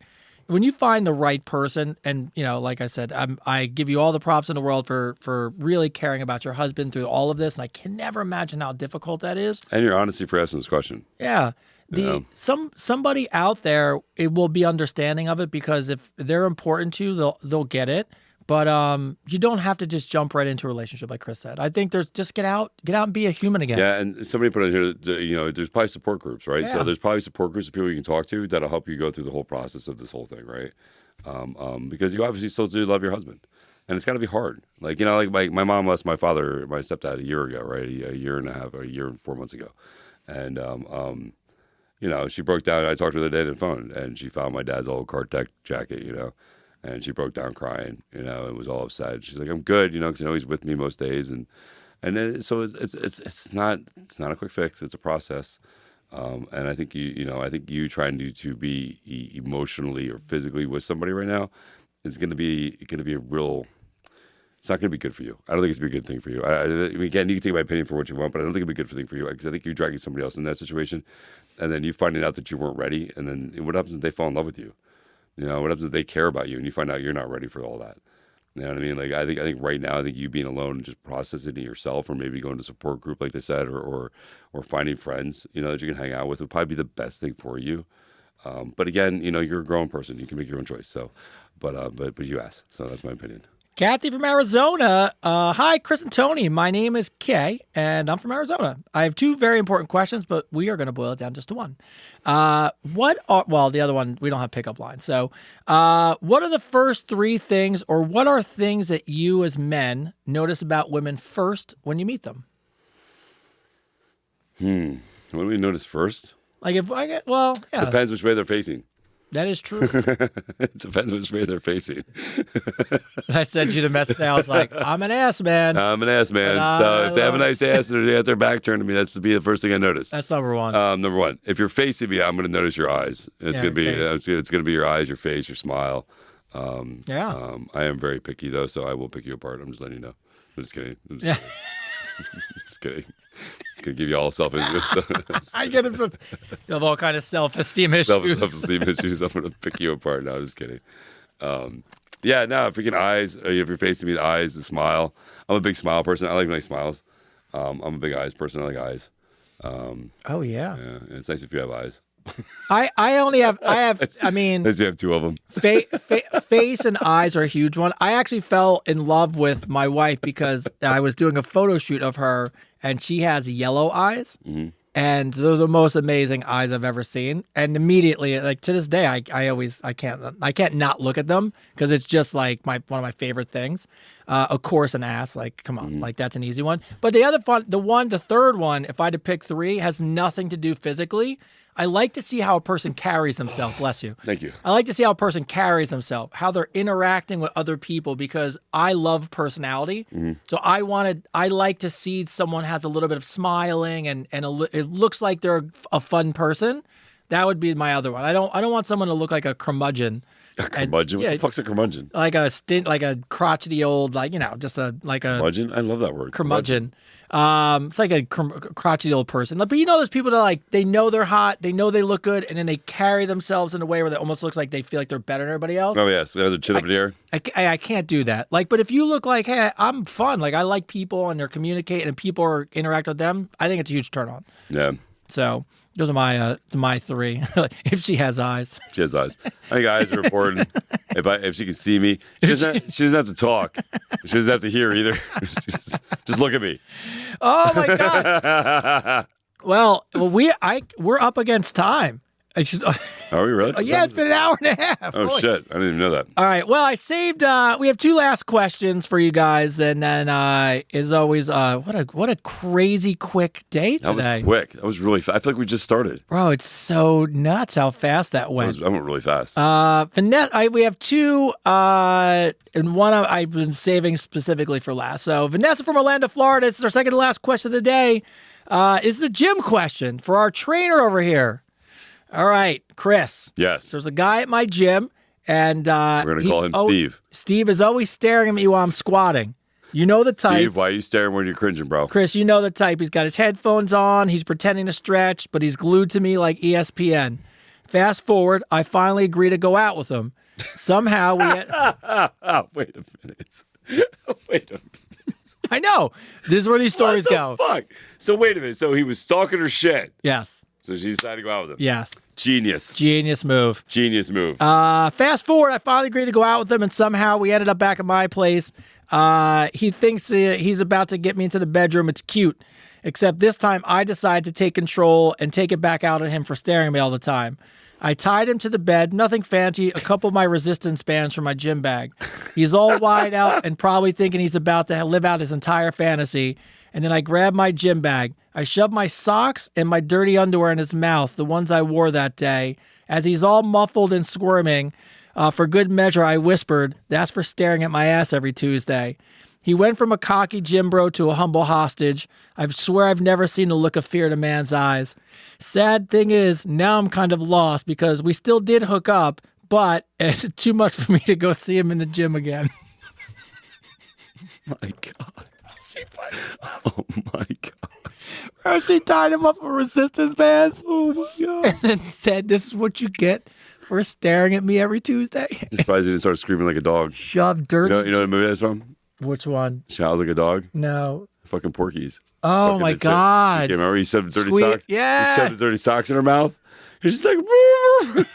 when you find the right person, and like I said, I give you all the props in the world for really caring about your husband through all of this, and I can never imagine how difficult that is. And your honesty for asking this question. Yeah. Somebody out there, it will be understanding of it because if they're important to you, they'll get it. But you don't have to just jump right into a relationship, like Chris said. I think there's just get out and be a human again. Yeah, and somebody put in here, there's probably support groups, right? Yeah. So there's probably support groups of people you can talk to that'll help you go through the whole process of this whole thing, right? Because you obviously still do love your husband, and it's got to be hard. Like my mom lost my stepdad a year ago, right? A year and 4 months ago, and she broke down. I talked to her the other day on the phone, and she found my dad's old Cartec jacket, and she broke down crying, and was all upset. She's like, "I'm good, because I know he's with me most days," and then, so it's not a quick fix. It's a process, and I think you trying to be emotionally or physically with somebody right now is going to be a real. It's not going to be good for you. I don't think it's going to be a good thing for you. Again, you can take my opinion for what you want, but I don't think it'll be a good thing for you because I think you're dragging somebody else in that situation, and then you finding out that you weren't ready, and then what happens if they fall in love with you? What happens if they care about you and you find out you're not ready for all that? You know what I mean? Like I think right now, I think you being alone and just processing it yourself, or maybe going to a support group, like they said, or finding friends, that you can hang out with would probably be the best thing for you. But again, you're a grown person; you can make your own choice. So, but you asked, so that's my opinion. Kathy from Arizona. Hi, Chris and Tony. My name is Kay, and I'm from Arizona. I have two very important questions, but we are going to boil it down just to one. The other one, we don't have pickup lines. So what are the first three things, or what are things that you as men notice about women first when you meet them? What do we notice first? Like yeah. Depends which way they're facing. That is true. It depends which way they're facing. I sent you the message. I was like, I'm an ass man. I'm an ass man. So if they have a nice ass and they have their back turned to me, that's to be the first thing I notice. That's number one. Number one. If you're facing me, I'm going to notice your eyes. It's going to be your eyes, your face, your smile. I am very picky though, so I will pick you apart. I'm just letting you know. I'm just kidding. I'm just kidding. Just kidding. Gonna give you all I get it. You have all kind of self-esteem issues. self-esteem issues. I'm gonna pick you apart. No, I'm just kidding. Yeah, no, freaking eyes. If you're facing me, the eyes, the smile. I'm a big smile person. I like nice smiles. I'm a big eyes person. I like eyes. Oh yeah. Yeah, it's nice if you have eyes. I mean, Nice you have two of them. Face and eyes are a huge one. I actually fell in love with my wife because I was doing a photo shoot of her, and she has yellow eyes, and they're the most amazing eyes I've ever seen. And immediately, like to this day, I can't not look at them because it's just like one of my favorite things. Of course, an ass. Like, come on, like that's an easy one. But the third one, if I had to pick three, has nothing to do physically. I like to see how a person carries themselves. Bless you. Thank you. I like to see how a person carries themselves, how they're interacting with other people, because I love personality. So I like to see someone has a little bit of smiling and it looks like they're a fun person. That would be my other one. I don't want someone to look like a curmudgeon. A curmudgeon? What the fuck's a curmudgeon? Like a crotchety old, just a curmudgeon? I love that word. Curmudgeon. It's like a crotchety old person. But you know those people that they know they're hot, they know they look good, and then they carry themselves in a way where it almost looks like they feel like they're better than everybody else. Oh, yes. They have their chin up in the air. I can't do that. But if you look like, hey, I'm fun, like I like people and they're communicating and people are interact with them, I think it's a huge turn on. Yeah. So those are my three. If she has eyes. She has eyes. I think eyes are important. If she can see me, she doesn't have to talk. She doesn't have to hear either. Just look at me. Oh my God. Well, we're up against time. Are we really? Yeah, it's been an hour and a half. Oh, shit. I didn't even know that. All right. Well, I saved, we have two last questions for you guys. And then, as always, what a crazy quick day today. That was quick. That was really fast. I feel like we just started. Bro, it's so nuts how fast that went. I went really fast. Vanessa, we have two, and one I've been saving specifically for last. So, Vanessa from Orlando, Florida, it's our second to last question of the day. Is the gym question for our trainer over here. All right, Chris. Yes. There's a guy at my gym, and we're going to call him Steve. Steve is always staring at me while I'm squatting. You know the type. Steve, why are you staring when you're cringing, bro? Chris, you know the type. He's got his headphones on. He's pretending to stretch, but he's glued to me like ESPN. Fast forward, I finally agree to go out with him. Somehow we wait a minute. Wait a minute. I know. This is where these stories go. Fuck. So wait a minute. So he was stalking her shit. Yes. So she decided to go out with him. Yes. Genius. Genius move. Genius move. Fast forward, I finally agreed to go out with him, and somehow we ended up back at my place. He thinks he's about to get me into the bedroom. It's cute. Except this time, I decide to take control and take it back out on him for staring at me all the time. I tied him to the bed, nothing fancy, a couple of my resistance bands from my gym bag. He's all wide out and probably thinking he's about to live out his entire fantasy. And then I grab my gym bag. I shove my socks and my dirty underwear in his mouth, the ones I wore that day. As he's all muffled and squirming, for good measure, I whispered, "That's for staring at my ass every Tuesday." He went from a cocky gym bro to a humble hostage. I swear I've never seen a look of fear in a man's eyes. Sad thing is, now I'm kind of lost because we still did hook up, but it's too much for me to go see him in the gym again. My God. Oh my God. Bro, she tied him up with resistance bands. Oh my God. And then said, "This is what you get for staring at me every Tuesday." I'm surprised he didn't start screaming like a dog. Shove dirty. You know what movie that's from? Which one? Sounds like a dog. No. Fucking Porky's. Oh Fucking my the chick. God. You remember he shoved the dirty Sweet. socks? Yeah. He shoved the dirty socks in her mouth. He's just like,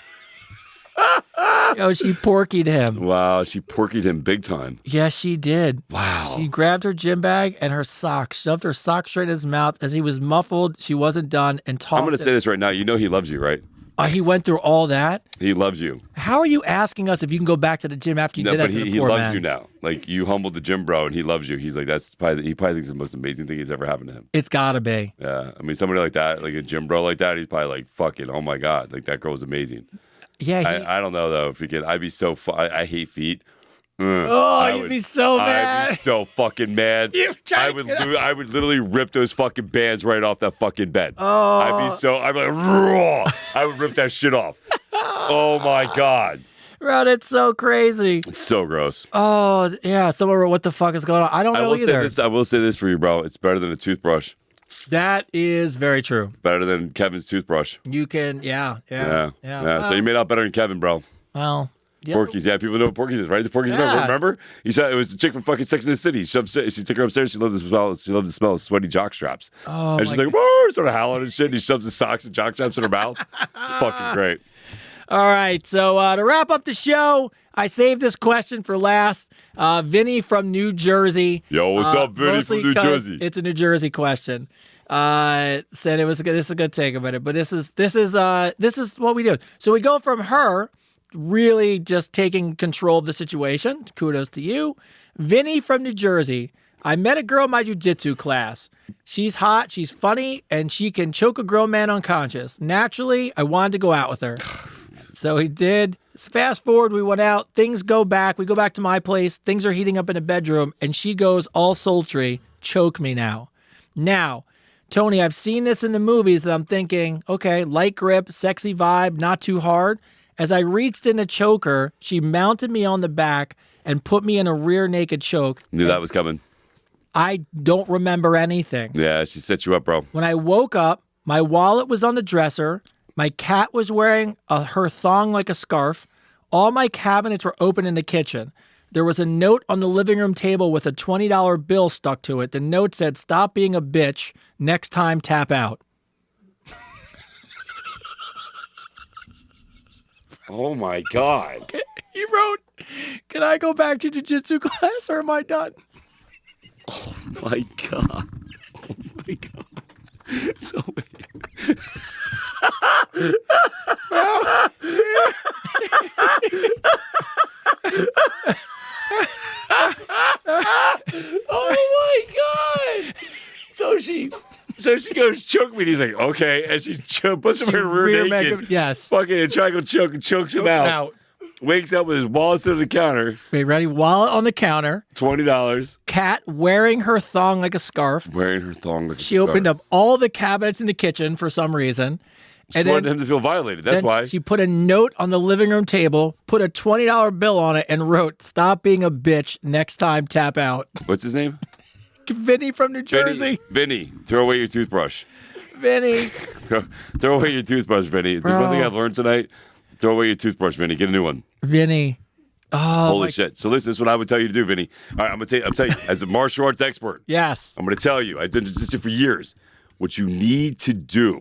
Oh, she porkied him. wow, she porkied him big time. Yes, she did. Wow. She grabbed her gym bag and her socks, shoved her socks straight in his mouth as he was muffled. She wasn't done and tossed I'm going to say this right now. You know he loves you, right? He went through all that. He loves you. How are you asking us if you can go back to the gym after you did that but to the he poor loves man? you now. Like you humbled the gym bro, and he loves you. He's like he probably thinks it's the most amazing thing that's ever happened to him. It's gotta be. Yeah, I mean somebody like that, like a gym bro like that, he's probably like fucking. Oh my God, like that girl's amazing. Yeah. I don't know though. If you could, I'd be so. I hate feet. You'd be so mad. I'd be so fucking mad. I would literally rip those fucking bands right off that fucking bed. I'd be like, raw. I would rip that shit off. Oh my God. Bro, that's so crazy. It's so gross. Oh, yeah. Someone wrote, what the fuck is going on? I don't know either. I will say this for you, bro. It's better than a toothbrush. That is very true. Better than Kevin's toothbrush. You can, yeah. So you made out better than Kevin, bro. Well, yep. Porky's, yeah, people know what Porky's is, right? The Porky's, Yeah. remember? You said it was the chick from fucking Sex and the City. She took her upstairs. She loved the smell. She loved the smell of sweaty jock straps. Oh, and she's like, whoa, sort of howling and shit. And he shoves the socks and jock straps in her mouth. It's fucking great. All right. So to wrap up the show, I saved this question for last. Vinny from New Jersey. Yo, what's up, Vinny mostly from New 'cause Jersey? It's a New Jersey question. Said this is gonna take a minute, but this is what we do. So we go from her really just taking control of the situation. Kudos to you. Vinny from New Jersey. I met a girl in my jiu-jitsu class. She's hot, she's funny, and she can choke a grown man unconscious. Naturally, I wanted to go out with her. So he did. Fast forward, we went out. Things go back. We go back to my place. Things are heating up in the bedroom, and she goes all sultry, choke me now. Now, Tony, I've seen this in the movies, and I'm thinking, okay, light grip, sexy vibe, not too hard. As I reached in to choke her, she mounted me on the back and put me in a rear naked choke. Knew that was coming. I don't remember anything. Yeah, she set you up, bro. When I woke up, my wallet was on the dresser. My cat was wearing her thong like a scarf. All my cabinets were open in the kitchen. There was a note on the living room table with a $20 bill stuck to it. The note said, "Stop being a bitch. Next time, tap out." Oh, my God. He wrote, "Can I go back to jiu-jitsu class or am I done?" Oh, my God. Oh, my God. So weird. Oh my God! So she goes choke me. And he's like, okay, and she puts him in her rear naked. Yes. Fucking triangle choke and chokes him out. Wakes up with his wallet on the counter. Wait, ready? Wallet on the counter. $20. Cat wearing her thong like a scarf. Wearing her thong like a She opened up all the cabinets in the kitchen for some reason. She wanted him to feel violated. That's why. She put a note on the living room table, put a $20 bill on it, and wrote, "Stop being a bitch. Next time, tap out." What's his name? Vinny from New Jersey. Vinny, throw away your toothbrush. Vinny. Throw away your toothbrush, Vinny. If there's one thing I've learned tonight, throw away your toothbrush, Vinny. Get a new one. Vinny. Oh, holy shit. So listen, this is what I would tell you to do, Vinny. All right, I'm telling you, as a martial arts expert. Yes. I'm going to tell you, I've done jiu-jitsu for years. What you need to do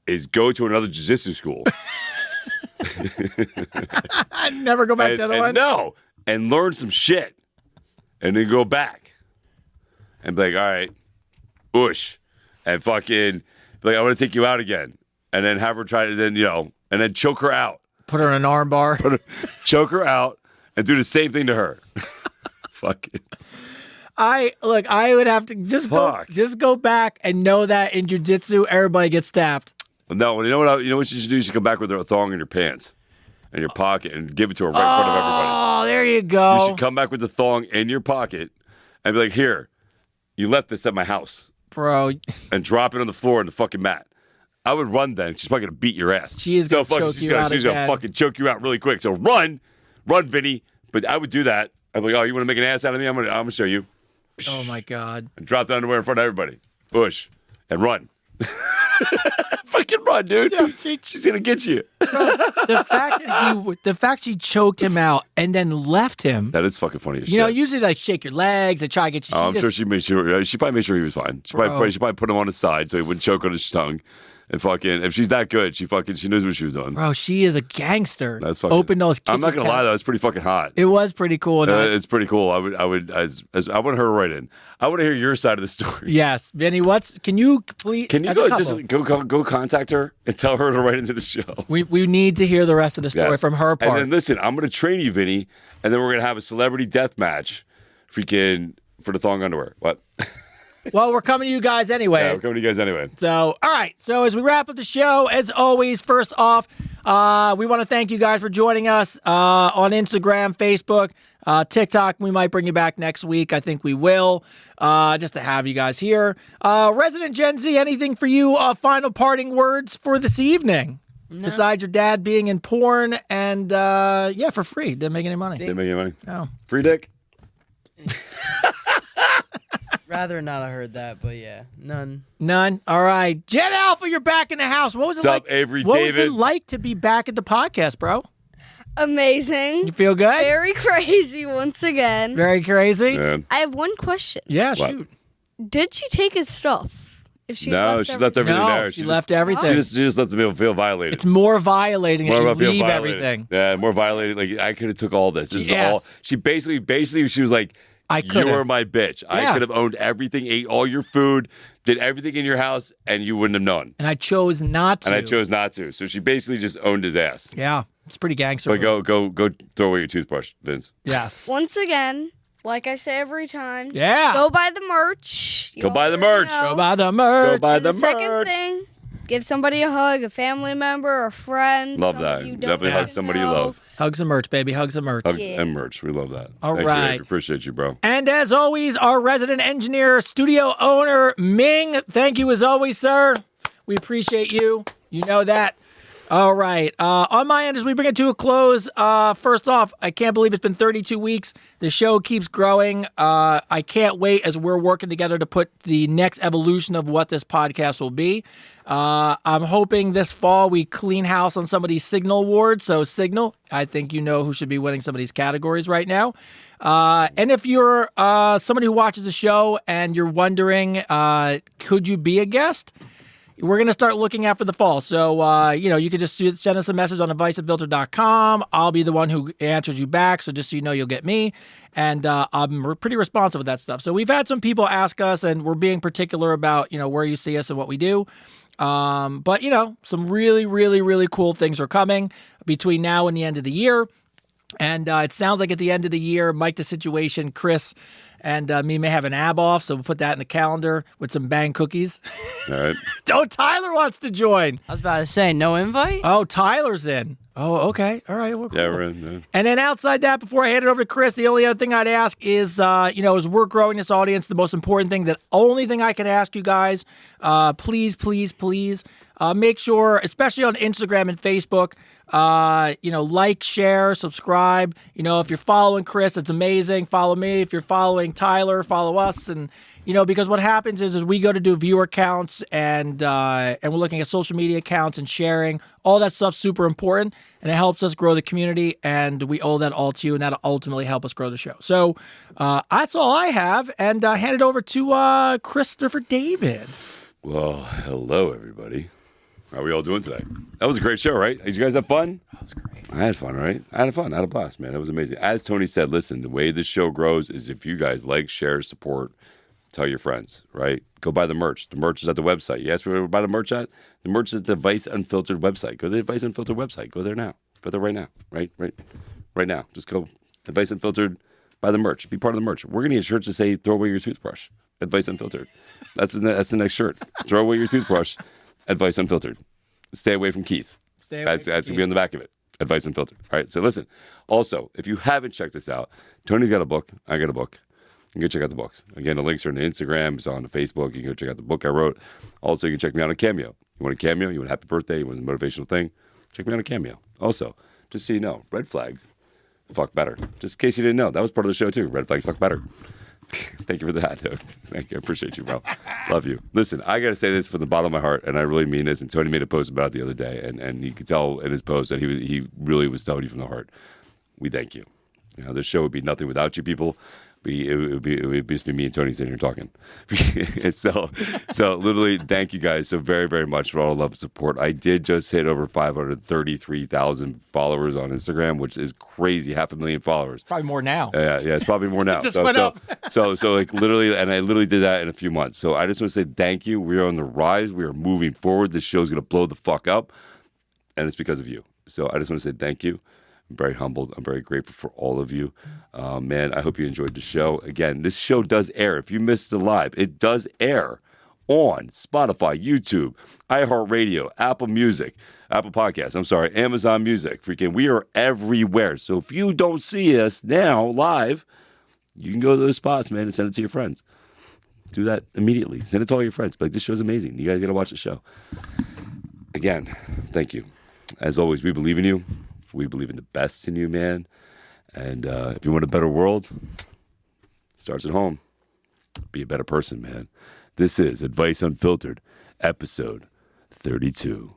is go to another jiu-jitsu school. I'd never go back to the other one. No, and learn some shit. And then go back. And be like, all right, whoosh. And fucking, be like, I want to take you out again. And then have her try to, and then choke her out. Put her in an arm bar. Choke her out and do the same thing to her. Fuck it. I would have to just go back and know that in jiu-jitsu, everybody gets stabbed. No, you know what you should do? You should come back with a thong in your pants, in your pocket, and give it to her right in front of everybody. Oh, there you go. You should come back with the thong in your pocket and be like, "Here, you left this at my house, bro," and drop it on the floor on the fucking mat. I would run then. She's probably gonna beat your ass. She is gonna choke you out. She's gonna fucking choke you out really quick. So run, Vinny. But I would do that. I'd be like, "Oh, you want to make an ass out of me? I'm gonna show you." Oh my God. And drop the underwear in front of everybody. Bush and run. Fucking run, dude. Yeah, she's gonna get you. Bro, the fact she choked him out and then left him. That is fucking funny as shit. You know, usually like shake your legs and try to get you. I'm sure she made sure. She probably made sure he was fine. She probably put him on his side so he wouldn't choke on his tongue. And fucking, if she's that good, she knows what she was doing. Bro, she is a gangster. That's fucking. Open those kitchen I'm not gonna lie though, it's pretty fucking hot. It was pretty cool. It's pretty cool. I want her right in. I want to hear your side of the story. Yes, Vinny. Can you please? Can you go contact her and tell her to write into the show? We need to hear the rest of the story from her part. And then listen, I'm gonna train you, Vinny, and then we're gonna have a celebrity death match, for the thong underwear. What? Well, we're coming to you guys anyways. Yeah, we're coming to you guys anyway. So, all right. So, as we wrap up the show, as always, first off, we want to thank you guys for joining us on Instagram, Facebook, TikTok. We might bring you back next week. I think we will, just to have you guys here. Resident Gen Z, anything for you? Final parting words for this evening? besides your dad being in porn and for free. Didn't make any money. Didn't make any money. Oh. Free dick. Rather not have heard that, but yeah, none. None. All right, Jen Alpha, you're back in the house. What was it What's like? up, Avery what was David? it like to be back at the podcast, bro? Amazing. You feel good? Very crazy once again. Very crazy. Yeah. I have one question. Yeah, What? shoot. Did she take his stuff? If she No, she left everything No, there. she left everything. She just lets them feel violated. It's more violating More that you about being leave violated. everything. Yeah, more violated. Like I could have took all this. This Yes. is all. She basically she was like, I could've. "You're my bitch. I Yeah. could have owned everything, ate all your food, did everything in your house, and you wouldn't have known." And I chose not to. And I chose not to. So she basically just owned his ass. Yeah, it's pretty gangster. But go throw away your toothbrush, Vince. Yes. Once again, like I say every time, Yeah. go buy the merch. You Go buy the already merch. know. Go buy the merch. Go buy And the the second merch. thing, give somebody a hug, a family member, a friend. Love somebody that. You don't Definitely hug even somebody you know. love. Hugs and merch, baby. Hugs and merch. Hugs Yeah. and merch. We love that. All Thank right. you, Avery. Appreciate you, bro. And as always, our resident engineer, studio owner, Ming. Thank you as always, sir. We appreciate you. You know that. All right. On my end, as we bring it to a close, first off, I can't believe it's been 32 weeks. The show keeps growing. I can't wait as we're working together to put the next evolution of what this podcast will be. I'm hoping this fall we clean house on some of these Signal awards. So Signal, I think you know who should be winning some of these categories right now. And if you're somebody who watches the show and you're wondering, could you be a guest? We're going to start looking out for the fall. So, you can just send us a message on adviceunfiltered.com. I'll be the one who answers you back. So just so you know, you'll get me. And I'm pretty responsive with that stuff. So we've had some people ask us, and we're being particular about, where you see us and what we do. But, some really, really, really cool things are coming between now and the end of the year. And it sounds like at the end of the year, Mike the Situation, Chris, and me may have an ab off, so we'll put that in the calendar with some bang cookies. All right. Oh, Tyler wants to join. I was about to say, no invite? Oh, Tyler's in. Oh, okay. All right. Well, cool. Yeah, we're in. Yeah. And then outside that, before I hand it over to Chris, the only other thing I'd ask is, as we're growing this audience, the most important thing, only thing I can ask you guys, please, please, please, make sure, especially on Instagram and Facebook, like, share, subscribe. If you're following Chris, it's amazing. Follow me. If you're following Tyler, follow us. And, because what happens is we go to do viewer counts and we're looking at social media accounts and sharing. All that stuff's super important, and it helps us grow the community, and we owe that all to you, and that'll ultimately help us grow the show. So that's all I have, and hand it over to Christopher David. Well, hello, everybody. How are we all doing today? That was a great show, right? Did you guys have fun? That was great. I had fun, right? I had fun. I had a blast, man. It was amazing. As Tony said, listen, the way this show grows is if you guys like, share, support, tell your friends, right? Go buy the merch. The merch is at the website. You ask where to buy the merch at? The merch is the Advice Unfiltered website. Go to the Advice Unfiltered website. Go there now. Go there right now. Right now. Just go Advice Unfiltered, buy the merch. Be part of the merch. We're going to get shirts to say, throw away your toothbrush. Advice Unfiltered. That's the next shirt. Throw away your toothbrush. Advice Unfiltered. Stay away from Keith. That's going to be on the back of it. Advice Unfiltered. All right, so listen. Also, if you haven't checked this out, Tony's got a book. I got a book. You can go check out the books. Again, the links are on the Instagram. It's on the Facebook. You can go check out the book I wrote. Also, you can check me out on Cameo. You want a Cameo? You want a happy birthday? You want a motivational thing? Check me out on Cameo. Also, just so you know, red flags fuck better. Just in case you didn't know, that was part of the show too. Red flags fuck better. Thank you for that, dude. Thank you. I appreciate you, bro. Love you. Listen, I got to say this from the bottom of my heart, and I really mean this. And Tony made a post about it the other day, and you could tell in his post that he really was telling you from the heart. We thank you. This show would be nothing without you people. It would just be me and Tony sitting here talking. so literally, thank you guys so very, very much for all the love and support. I did just hit over 533,000 followers on Instagram, which is crazy. 500,000 followers. Probably more now. Yeah, it's probably more now. It just went up. so like literally, and I literally did that in a few months. So I just want to say thank you. We are on the rise. We are moving forward. This show's gonna blow the fuck up, and it's because of you. So I just want to say thank you. I'm very humbled. I'm very grateful for all of you. Man, I hope you enjoyed the show. Again, this show does air. If you missed the live, it does air on Spotify, YouTube, iHeartRadio, Apple Music, Apple Podcasts, Amazon Music. Freaking, we are everywhere. So if you don't see us now live, you can go to those spots, man, and send it to your friends. Do that immediately. Send it to all your friends. Like, this show's amazing. You guys got to watch the show. Again, thank you. As always, we believe in you. We believe in the best in you, man. And if you want a better world, starts at home. Be a better person, man. This is Advice Unfiltered, episode 32.